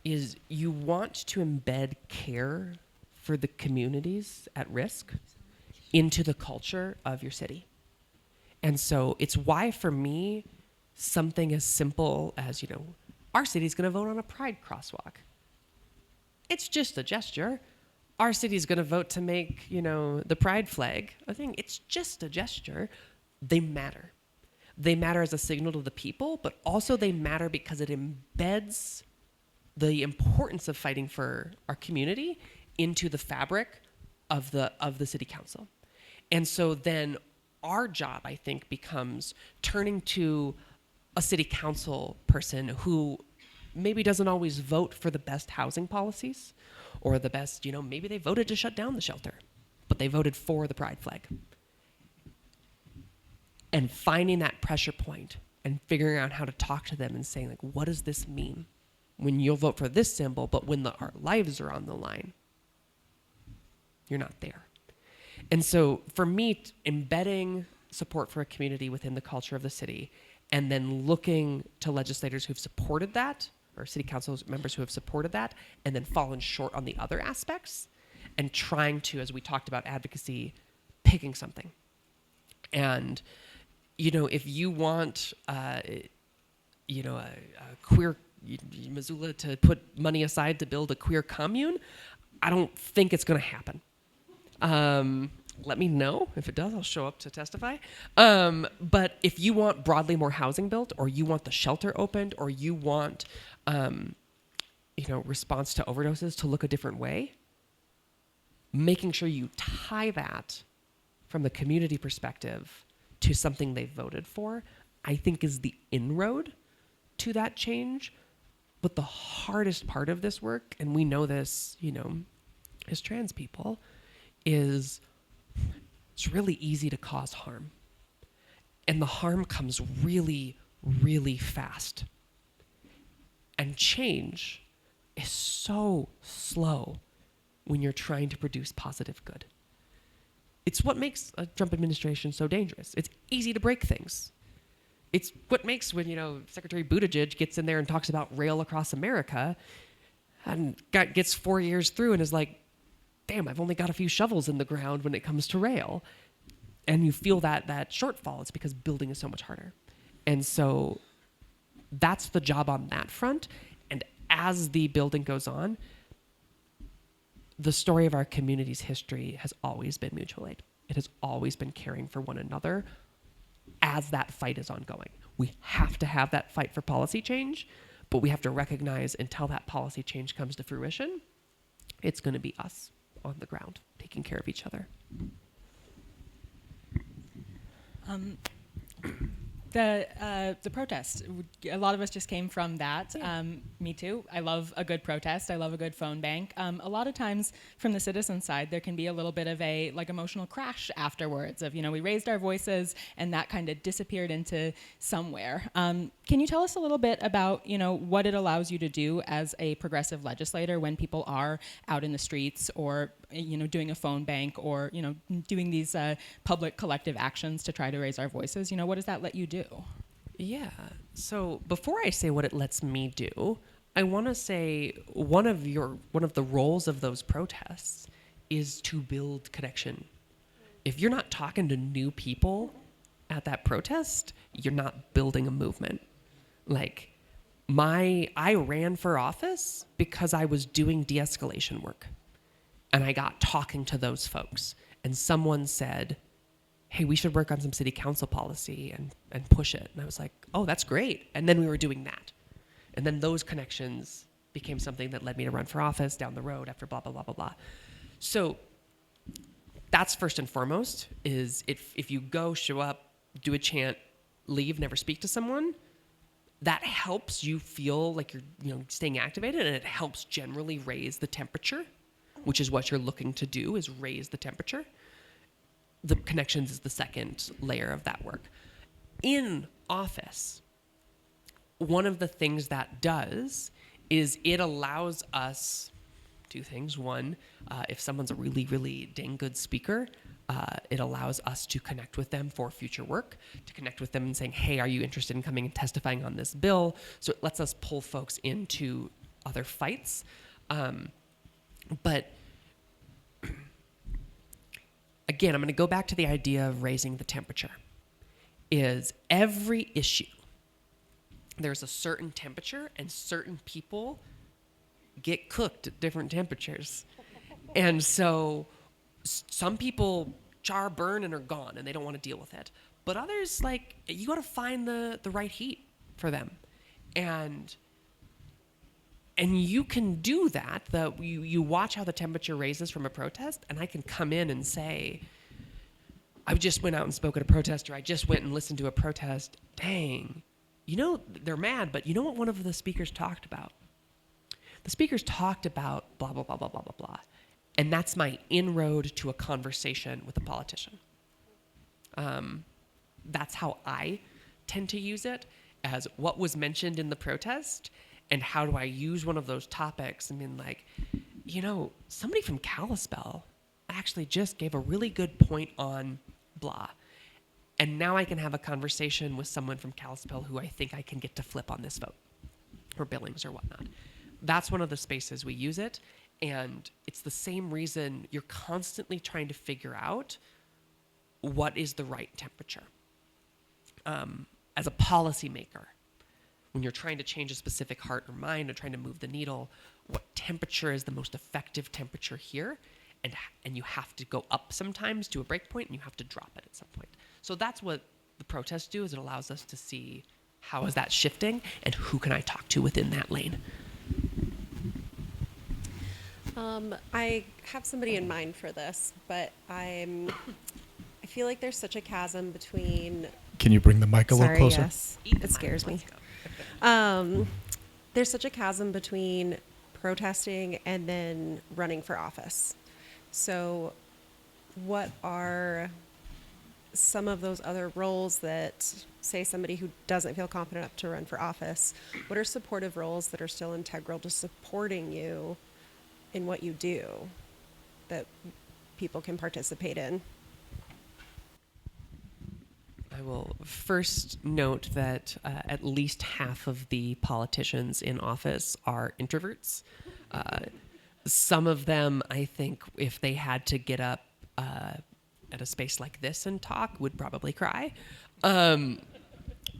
Is you want to embed care for the communities at risk into the culture of your city. And so it's why, for me, something as simple as, you know, our city's going to vote on a pride crosswalk. It's just a gesture. Our city's going to vote to make, you know, the pride flag a thing. It's just a gesture. They matter. They matter as a signal to the people, but also they matter because it embeds the importance of fighting for our community into the fabric of the city council. And so then our job, I think, becomes turning to a city council person who maybe doesn't always vote for the best housing policies or the best, you know, maybe they voted to shut down the shelter, but they voted for the pride flag. And finding that pressure point and figuring out how to talk to them and saying, like, what does this mean when you'll vote for this symbol, but when our lives are on the line, you're not there. And so for me, embedding support for a community within the culture of the city and then looking to legislators who've supported that, or city council members who have supported that, and then fallen short on the other aspects, and trying to, as we talked about advocacy, picking something. And, you know, if you want, you know, a queer Missoula to put money aside to build a queer commune, I don't think it's going to happen. Let me know. If it does, I'll show up to testify. But if you want broadly more housing built, or you want the shelter opened, or you want, you know, response to overdoses to look a different way, making sure you tie that from the community perspective to something they voted for, I think is the inroad to that change. But the hardest part of this work, and we know this, you know, as trans people, is it's really easy to cause harm. And the harm comes really, really fast. And change is so slow when you're trying to produce positive good. It's what makes a Trump administration so dangerous. It's easy to break things. It's what makes when, you know, Secretary Buttigieg gets in there and talks about rail across America and gets 4 years through and is like, damn, I've only got a few shovels in the ground when it comes to rail. And you feel that shortfall. It's because building is so much harder. And so that's the job on that front. And as the building goes on, the story of our community's history has always been mutual aid. It has always been caring for one another as that fight is ongoing. We have to have that fight for policy change, but we have to recognize until that policy change comes to fruition, it's going to be us on the ground taking care of each other. The protest, a lot of us just came from that. Yeah. Me too. I love a good protest. I love a good phone bank. A lot of times from the citizen side, there can be a little bit of a like emotional crash afterwards of, you know, we raised our voices and that kind of disappeared into somewhere. Can you tell us a little bit about, you know, what it allows you to do as a progressive legislator when people are out in the streets or, you know, doing a phone bank or, you know, doing these public collective actions to try to raise our voices? You know, what does that let you do? Yeah. So before I say what it lets me do, I want to say one of the roles of those protests is to build connection. If you're not talking to new people at that protest, you're not building a movement. Like I ran for office because I was doing de-escalation work. And I got talking to those folks. And someone said, hey, we should work on some city council policy and push it. And I was like, oh, that's great. And then we were doing that. And then those connections became something that led me to run for office down the road after blah, blah, blah, blah, blah. So that's first and foremost, is if you go, show up, do a chant, leave, never speak to someone, that helps you feel like you're staying activated, and it helps generally raise the temperature, which is what you're looking to do, is raise the temperature. The connections is the second layer of that work. In office, one of the things that does is it allows us two things. One, if someone's a really, really dang good speaker, it allows us to connect with them for future work, to connect with them and saying, hey, are you interested in coming and testifying on this bill? So it lets us pull folks into other fights. But again, I'm going to go back to the idea of raising the temperature. Is every issue, there's a certain temperature, and certain people get cooked at different temperatures. And so some people char, burn, and are gone, and they don't want to deal with it. But others, like, you got to find the right heat for them. And you can do that. You watch how the temperature raises from a protest, and I can come in and say, I just went out and spoke at a protest, or I just went and listened to a protest. Dang, they're mad, but you know what one of the speakers talked about? The speakers talked about blah, blah, blah, blah, blah, blah, blah. And that's my inroad to a conversation with a politician. That's how I tend to use it, as what was mentioned in the protest, and how do I use one of those topics. I mean, like, somebody from Kalispell actually just gave a really good point on blah. And now I can have a conversation with someone from Kalispell who I think I can get to flip on this vote, or Billings or whatnot. That's one of the spaces we use it. And it's the same reason you're constantly trying to figure out what is the right temperature. As a policymaker, when you're trying to change a specific heart or mind or trying to move the needle, what temperature is the most effective temperature here? And you have to go up sometimes to a break point, and you have to drop it at some point. So that's what the protests do, is it allows us to see how is that shifting and who can I talk to within that lane. I have somebody in mind for this, but I feel like there's such a chasm between. Can you bring the mic a little closer? Yes, it scares me. There's such a chasm between protesting and then running for office. So, what are some of those other roles that, say, somebody who doesn't feel confident enough to run for office, what are supportive roles that are still integral to supporting you in what you do that people can participate in? I will first note that at least half of the politicians in office are introverts. Some of them, I think, if they had to get up at a space like this and talk, would probably cry.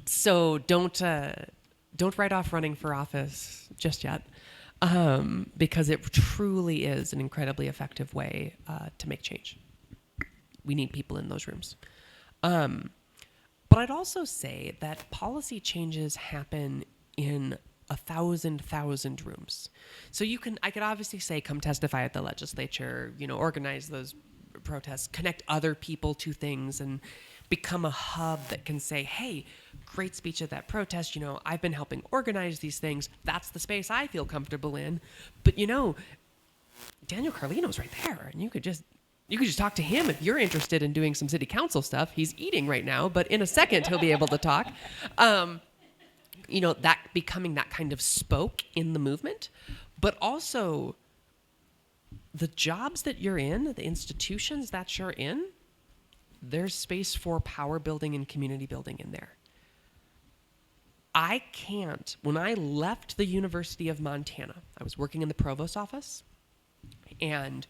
So don't write off running for office just yet, because it truly is an incredibly effective way to make change. We need people in those rooms. But I'd also say that policy changes happen in 1,000 rooms. So I could obviously say, come testify at the legislature, organize those protests, connect other people to things, and become a hub that can say, hey, great speech at that protest. I've been helping organize these things. That's the space I feel comfortable in. But Daniel Carlino's right there, and you could just talk to him if you're interested in doing some city council stuff. He's eating right now, but in a second he'll be able to talk. That becoming that kind of spoke in the movement, but also the jobs that you're in, the institutions that you're in, there's space for power building and community building in there. I can't, when I left the University of Montana, I was working in the provost's office, and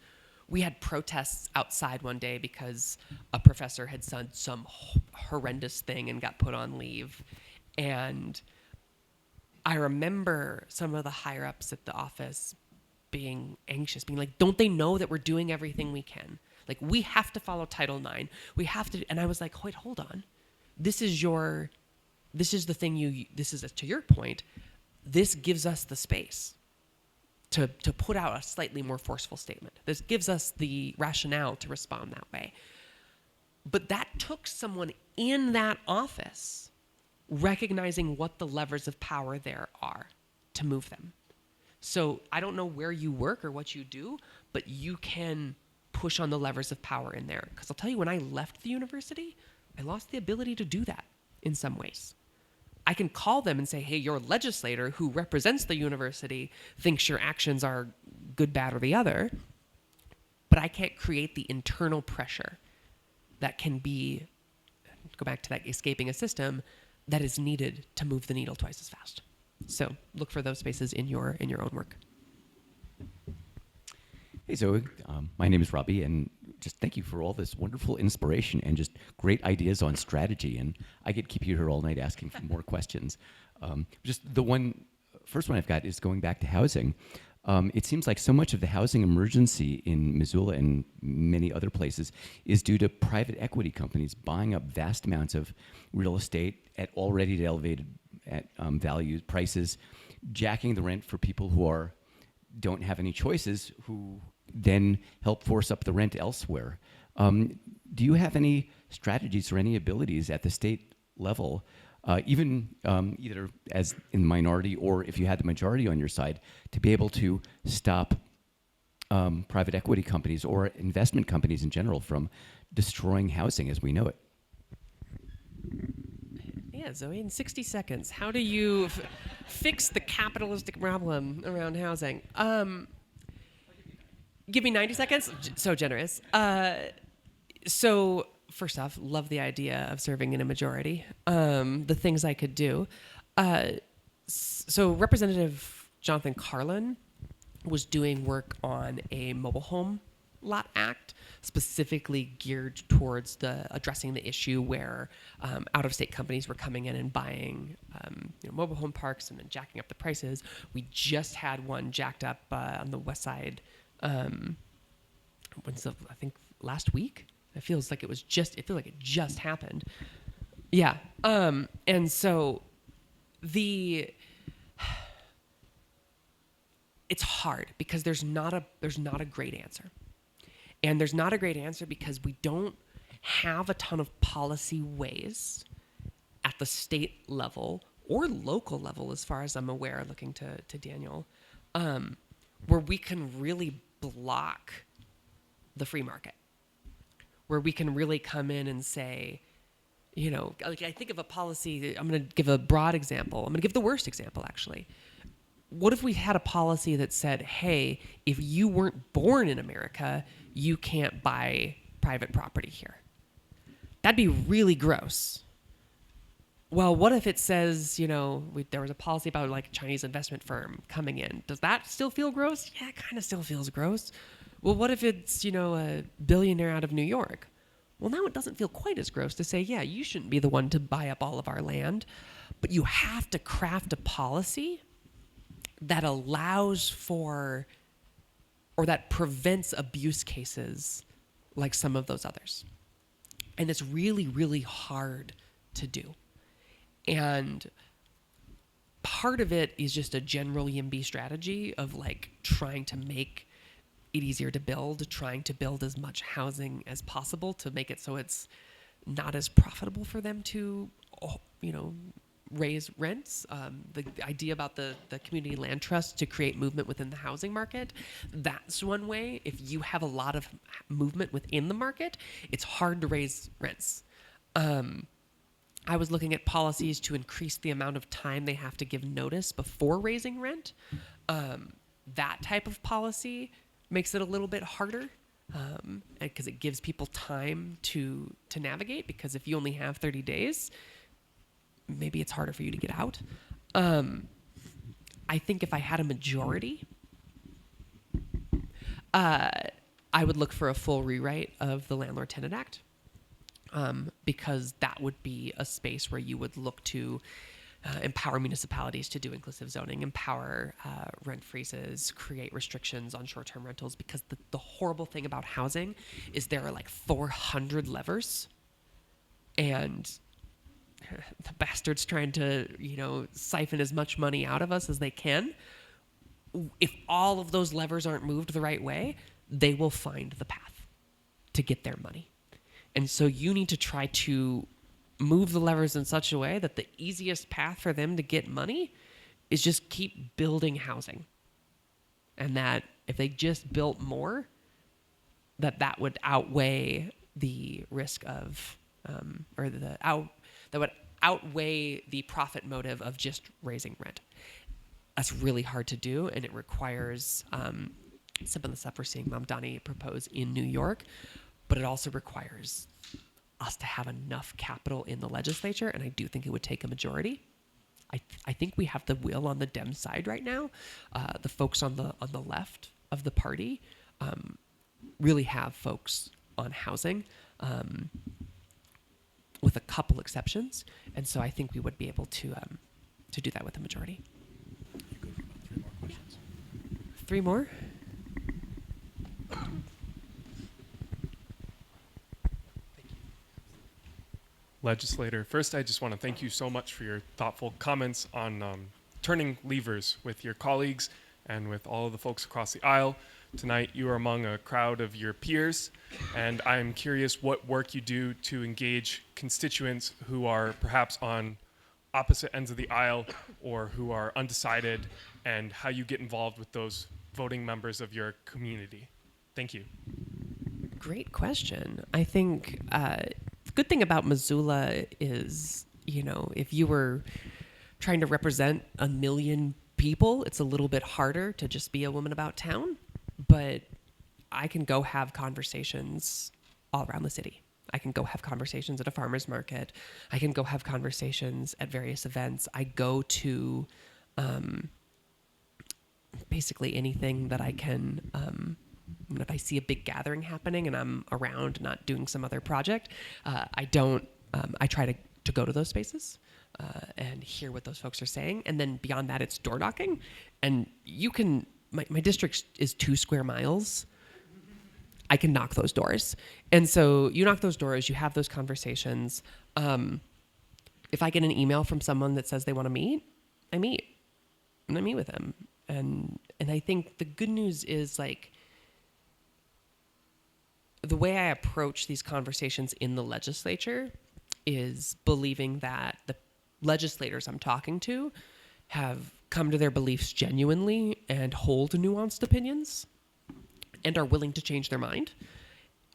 we had protests outside one day because a professor had said some horrendous thing and got put on leave. And I remember some of the higher ups at the office being anxious, being like, don't they know that we're doing everything we can? Like, we have to follow Title IX. We have to. And I was like, wait, hold on. This is the thing this is, to your point, this gives us the space to put out a slightly more forceful statement. This gives us the rationale to respond that way. But that took someone in that office recognizing what the levers of power there are to move them. So I don't know where you work or what you do, but you can push on the levers of power in there. Because I'll tell you, when I left the university, I lost the ability to do that in some ways. I can call them and say, hey, your legislator who represents the university thinks your actions are good, bad, or the other, but I can't create the internal pressure that can be, go back to that escaping a system, that is needed to move the needle twice as fast. So look for those spaces in your own work. Hey, Zoe. My name is Robbie, and just thank you for all this wonderful inspiration and just great ideas on strategy. And I could keep you here all night asking for more questions. Just the first one I've got is going back to housing. It seems like so much of the housing emergency in Missoula and many other places is due to private equity companies buying up vast amounts of real estate at already elevated values, prices, jacking the rent for people who don't have any choices, who then help force up the rent elsewhere. Do you have any strategies or any abilities at the state level, even either as in the minority or if you had the majority on your side, to be able to stop private equity companies or investment companies in general from destroying housing as we know it? Yeah, Zoe, in 60 seconds, how do you fix the capitalistic problem around housing? Give me 90 seconds? So generous. So first off, love the idea of serving in a majority. The things I could do. So Representative Jonathan Carlin was doing work on a mobile home lot act, specifically geared towards addressing the issue where out-of-state companies were coming in and buying mobile home parks and then jacking up the prices. We just had one jacked up on the west side. I think last week. It feels like it just happened. Yeah. And so it's hard because there's not a great answer. And there's not a great answer because we don't have a ton of policy ways at the state level or local level, as far as I'm aware, looking to Daniel, where we can really block the free market, where we can really come in and say, like I think of a policy, I'm going to give a broad example. I'm going to give the worst example, actually. What if we had a policy that said, hey, if you weren't born in America, you can't buy private property here? That'd be really gross. Well, what if it says, there was a policy about like a Chinese investment firm coming in? Does that still feel gross? Yeah, it kind of still feels gross. Well, what if it's, a billionaire out of New York? Well, now it doesn't feel quite as gross to say, yeah, you shouldn't be the one to buy up all of our land. But you have to craft a policy that allows for, or that prevents abuse cases like some of those others. And it's really, really hard to do. And part of it is just a general YIMBY strategy of like trying to make it easier to build, trying to build as much housing as possible to make it so it's not as profitable for them to, raise rents. The idea about the community land trust to create movement within the housing market, that's one way. If you have a lot of movement within the market, it's hard to raise rents. I was looking at policies to increase the amount of time they have to give notice before raising rent. That type of policy makes it a little bit harder because it gives people time to navigate, because if you only have 30 days, maybe it's harder for you to get out. I think if I had a majority, I would look for a full rewrite of the Landlord-Tenant Act, because that would be a space where you would look to empower municipalities to do inclusive zoning, empower rent freezes, create restrictions on short-term rentals, because the horrible thing about housing is there are like 400 levers, and the bastards trying to, siphon as much money out of us as they can. If all of those levers aren't moved the right way, they will find the path to get their money. And so you need to try to move the levers in such a way that the easiest path for them to get money is just keep building housing. And that if they just built more, that would outweigh the risk of, that would outweigh the profit motive of just raising rent. That's really hard to do, and it requires some of the stuff we're seeing Mamdani propose in New York, but it also requires us to have enough capital in the legislature, and I do think it would take a majority. I think we have the will on the Dem side right now. The folks on the left of the party really have folks on housing, with a couple exceptions, and so I think we would be able to do that with a majority. Three more? Legislator, first I just want to thank you so much for your thoughtful comments on turning levers with your colleagues and with all of the folks across the aisle. Tonight you are among a crowd of your peers, and I am curious what work you do to engage constituents who are perhaps on opposite ends of the aisle or who are undecided, and how you get involved with those voting members of your community. Thank you. Great question. I think the good thing about Missoula is, if you were trying to represent 1 million people, it's a little bit harder to just be a woman about town. But I can go have conversations all around the city. I can go have conversations at a farmer's market. I can go have conversations at various events. I go to basically anything that I can. If I see a big gathering happening and I'm around not doing some other project, I try to go to those spaces and hear what those folks are saying. And then beyond that, it's door knocking. And you can, my district is 2 square miles. I can knock those doors. And so you knock those doors, you have those conversations. If I get an email from someone that says they want to meet, I meet. And I meet with them. And I think the good news is, like, the way I approach these conversations in the legislature is believing that the legislators I'm talking to have come to their beliefs genuinely and hold nuanced opinions and are willing to change their mind.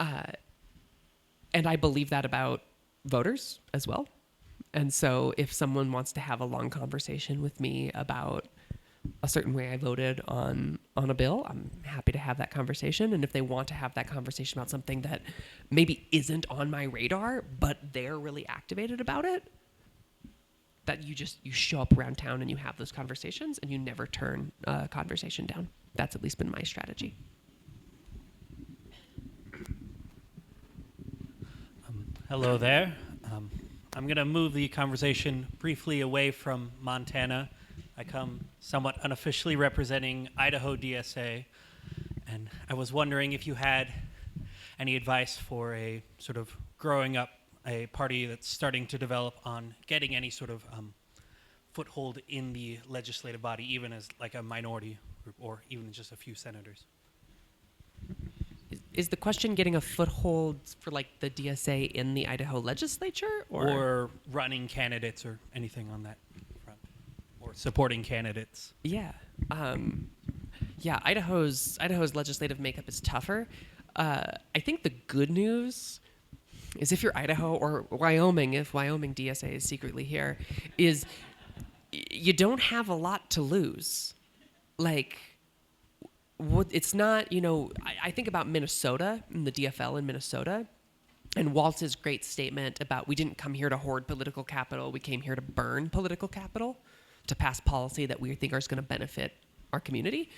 And I believe that about voters as well. And so if someone wants to have a long conversation with me about a certain way I voted on a bill, I'm happy to have that conversation. And if they want to have that conversation about something that maybe isn't on my radar, but they're really activated about it, that you show up around town and you have those conversations and you never turn a conversation down. That's at least been my strategy. Hello there. I'm going to move the conversation briefly away from Montana. I come somewhat unofficially representing Idaho DSA, and I was wondering if you had any advice for a sort of growing up a party that's starting to develop on getting any sort of foothold in the legislative body, even as like a minority group or even just a few senators. Is the question getting a foothold for like the DSA in the Idaho legislature, or running candidates or anything on that front, or supporting candidates? Yeah. Idaho's legislative makeup is tougher. I think the good news is if you're Idaho or Wyoming, if Wyoming DSA is secretly here, is you don't have a lot to lose. Like, it's not, I think about Minnesota and the DFL in Minnesota. And Waltz's great statement about we didn't come here to hoard political capital, we came here to burn political capital, to pass policy that we think is going to benefit our community.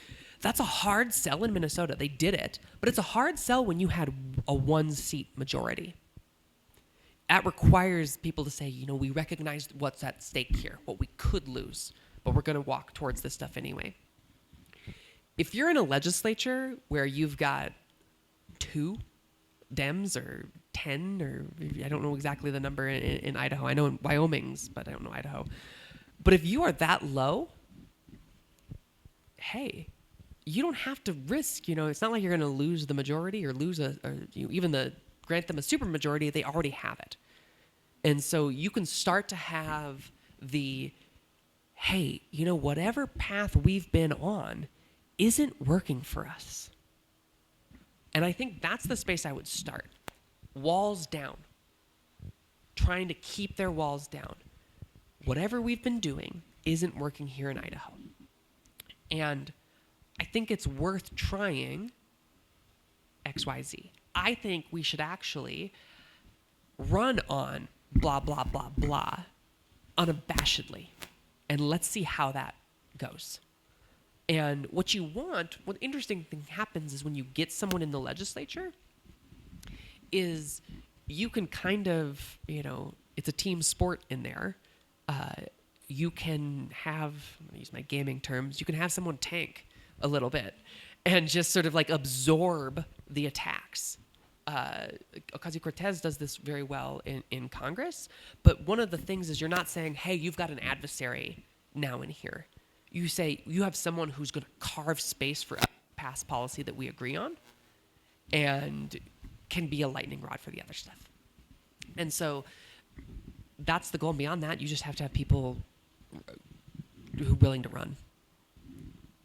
That's a hard sell in Minnesota. They did it, but it's a hard sell when you had a 1-seat majority. That requires people to say, you know, we recognize what's at stake here, what we could lose, but we're going to walk towards this stuff anyway. If you're in a legislature where you've got 2 Dems or 10, or I don't know exactly the number in Idaho. I know in Wyoming's, but I don't know Idaho. But if you are that low, hey, you don't have to risk, you know, it's not like you're going to lose the majority or lose grant them a supermajority, they already have it. And so you can start to have hey, you know, whatever path we've been on isn't working for us. And I think that's the space I would start. Walls down. Trying to keep their walls down. Whatever we've been doing isn't working here in Idaho. And I think it's worth trying XYZ. I think we should actually run on blah, blah, blah, blah unabashedly. And let's see how that goes. And what interesting thing happens is when you get someone in the legislature is you can kind of, you know, it's a team sport in there. You can have, I'm going to use my gaming terms, you can have someone tank a little bit and just sort of like absorb the attacks. Ocasio-Cortez does this very well in Congress, but one of the things is you're not saying, hey, you've got an adversary now in here. You say you have someone who's going to carve space for past policy that we agree on and can be a lightning rod for the other stuff. And so that's the goal. And beyond that, you just have to have people who are willing to run.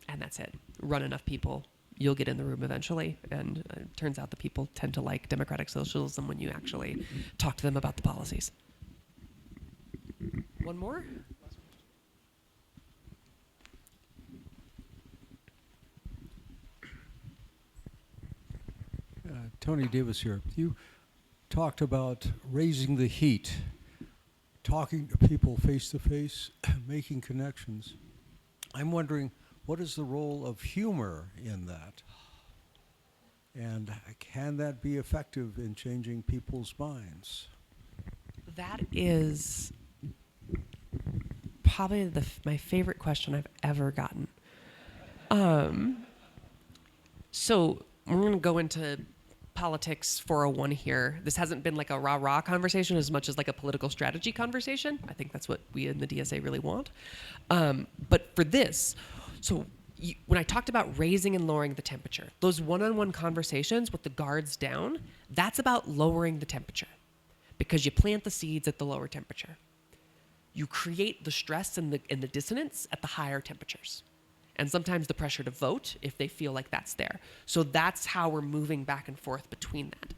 And that's it. Run enough people, you'll get in the room eventually. And it turns out the people tend to like democratic socialism when you actually talk to them about the policies. One more? Tony Davis here. You talked about raising the heat, talking to people face to face, making connections. I'm wondering, what is the role of humor in that? And can that be effective in changing people's minds? That is probably my favorite question I've ever gotten. So we're going to go into politics 401 here. This hasn't been like a rah-rah conversation as much as like a political strategy conversation. I think that's what we in the DSA really want. But for this, when I talked about raising and lowering the temperature, those one-on-one conversations with the guards down, that's about lowering the temperature because you plant the seeds at the lower temperature. You create the stress and the dissonance at the higher temperatures. And sometimes the pressure to vote if they feel like that's there. So that's how we're moving back and forth between that.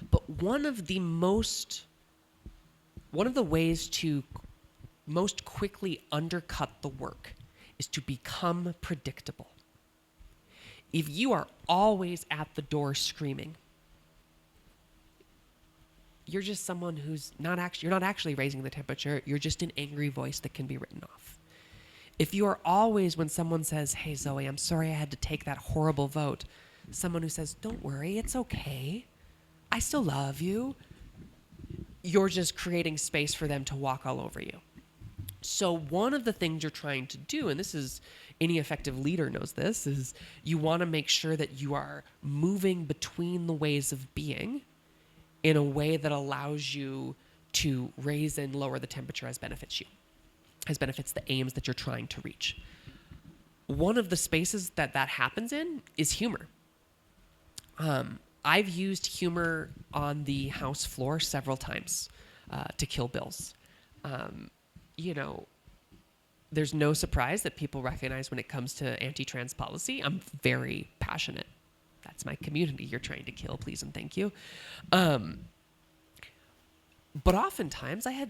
But one of the ways to most quickly undercut the work is to become predictable. If you are always at the door screaming, you're just someone who's you're not actually raising the temperature, you're just an angry voice that can be written off. If you are always, when someone says, hey, Zooey, I'm sorry I had to take that horrible vote, someone who says, don't worry, it's okay, I still love you, you're just creating space for them to walk all over you. So one of the things you're trying to do, and this is, any effective leader knows this, is you want to make sure that you are moving between the ways of being in a way that allows you to raise and lower the temperature as benefits the aims that you're trying to reach. One of the spaces that happens in is humor. I've used humor on the House floor several times to kill bills. You know, there's no surprise that people recognize when it comes to anti-trans policy, I'm very passionate. That's my community you're trying to kill, please and thank you. But oftentimes I had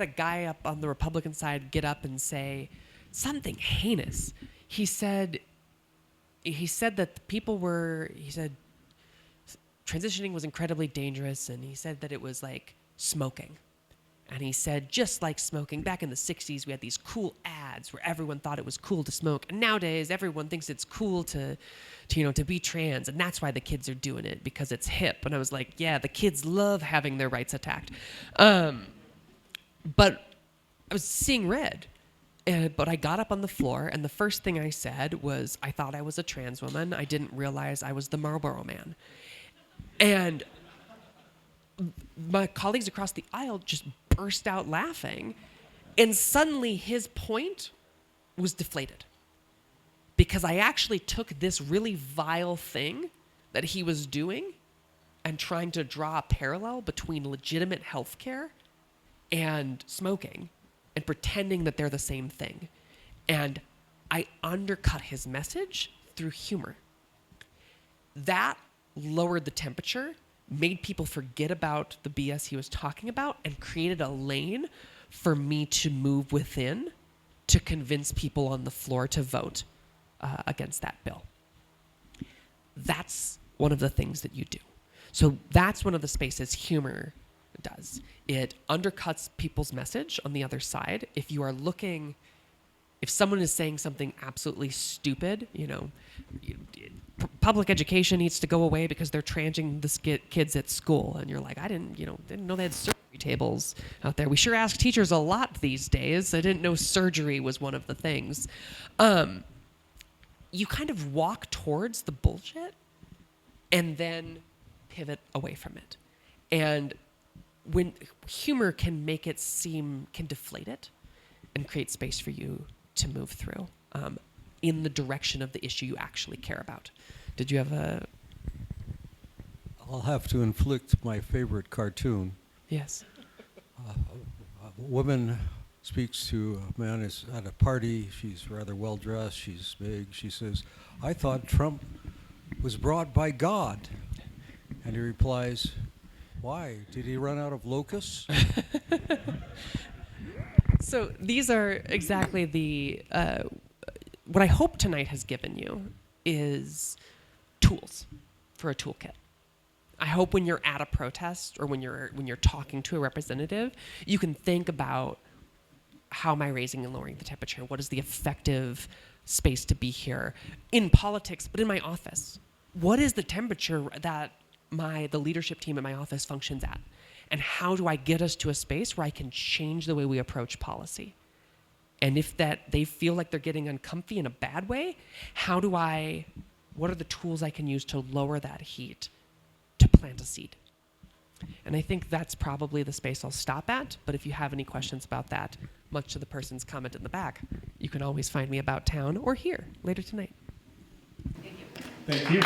a guy up on the Republican side get up and say something heinous. He said that the people were, transitioning was incredibly dangerous, and he said that it was like smoking. And he said, just like smoking, back in the 60s, we had these cool ads where everyone thought it was cool to smoke. And nowadays, everyone thinks it's cool to be trans. And that's why the kids are doing it, because it's hip. And I was like, yeah, the kids love having their rights attacked. But I was seeing red. But I got up on the floor, and the first thing I said was, I thought I was a trans woman. I didn't realize I was the Marlboro Man. And my colleagues across the aisle just burst out laughing. And suddenly his point was deflated. Because I actually took this really vile thing that he was doing and trying to draw a parallel between legitimate healthcare and smoking and pretending that they're the same thing. And I undercut his message through humor. That lowered the temperature, made people forget about the BS he was talking about, and created a lane for me to move within to convince people on the floor to vote against that bill. That's one of the things that you do. So that's one of the spaces humor does. It undercuts people's message on the other side. If you are looking, if someone is saying something absolutely stupid, public education needs to go away because they're transing the kids at school, and you're like, I didn't know they had surgery tables out there. We sure ask teachers a lot these days. I didn't know surgery was one of the things. You kind of walk towards the bullshit and then pivot away from it. And when humor can deflate it and create space for you to move through in the direction of the issue you actually care about. Did you have a... I'll have to inflict my favorite cartoon. Yes. A woman speaks to a man who's at a party. She's rather well dressed. She's big. She says, I thought Trump was brought by God. And he replies, why? Did he run out of locusts? So these are exactly the... what I hope tonight has given you is tools for a toolkit. I hope when you're at a protest or when you're talking to a representative, you can think about, how am I raising and lowering the temperature? What is the effective space to be here in politics, but in my office? What is the temperature that the leadership team at my office functions at? And how do I get us to a space where I can change the way we approach policy? And if they feel like they're getting uncomfy in a bad way, what are the tools I can use to lower that heat, to plant a seed? And I think that's probably the space I'll stop at. But if you have any questions about that, much to the person's comment in the back, you can always find me about town or here later tonight. Thank you. Thank you.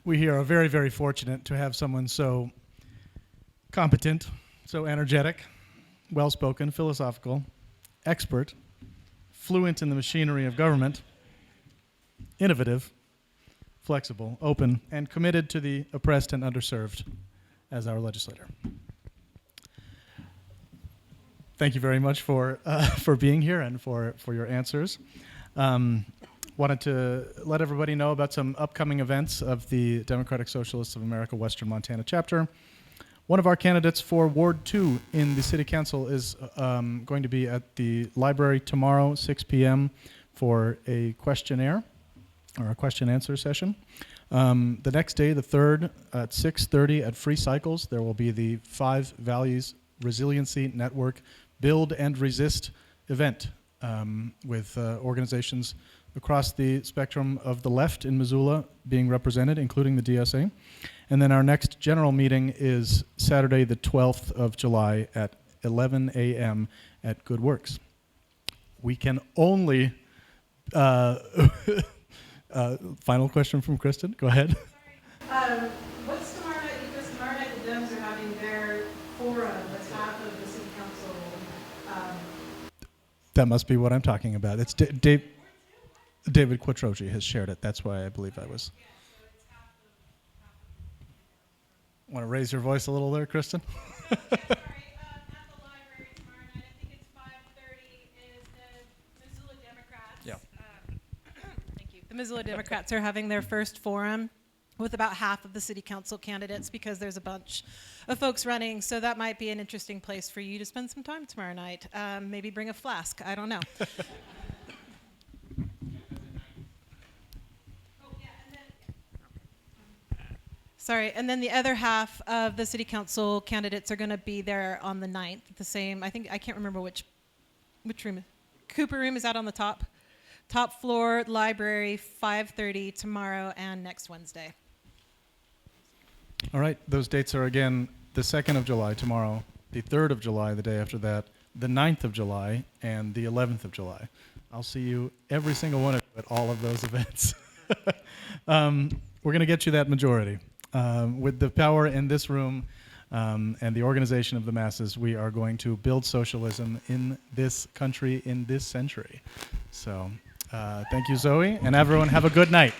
We here are very, very fortunate to have someone so competent, so energetic, well-spoken, philosophical, expert, fluent in the machinery of government, innovative, flexible, open, and committed to the oppressed and underserved as our legislator. Thank you very much for being here and for your answers. Wanted to let everybody know about some upcoming events of the Democratic Socialists of America Western Montana chapter. One of our candidates for Ward 2 in the City Council is going to be at the library tomorrow, 6 p.m. for a questionnaire or a question-answer session. The next day, the 3rd, at 6:30 at Free Cycles, there will be the 5 Values Resiliency Network Build and Resist event with organizations across the spectrum of the left in Missoula being represented, including the DSA. And then our next general meeting is Saturday, the 12th of July at 11 a.m. at Good Works. We can only... final question from Kristen. Go ahead. What's tomorrow night? Because tomorrow night the Dems are having their forum. That's half of the city council. That must be what I'm talking about. It's David Quattrochi has shared it. That's why I believe I was. Yeah, so it's half Want to raise your voice a little there, Kristen? Sorry, at the library tomorrow night, I think it's 5:30, is the Missoula Democrats. Yeah. Thank you. The Missoula Democrats are having their first forum with about half of the city council candidates because there's a bunch of folks running. So that might be an interesting place for you to spend some time tomorrow night. Maybe bring a flask. I don't know. Sorry, and then the other half of the city council candidates are going to be there on the 9th, the same. I can't remember which room. Cooper room is out on the top floor, library, 5:30 tomorrow and next Wednesday. All right, those dates are again the 2nd of July tomorrow, the 3rd of July the day after that, the 9th of July, and the 11th of July. I'll see you, every single one of you, at all of those events. We're going to get you that majority. With the power in this room and the organization of the masses, we are going to build socialism in this country, in this century. So thank you, Zoe, and everyone have a good night.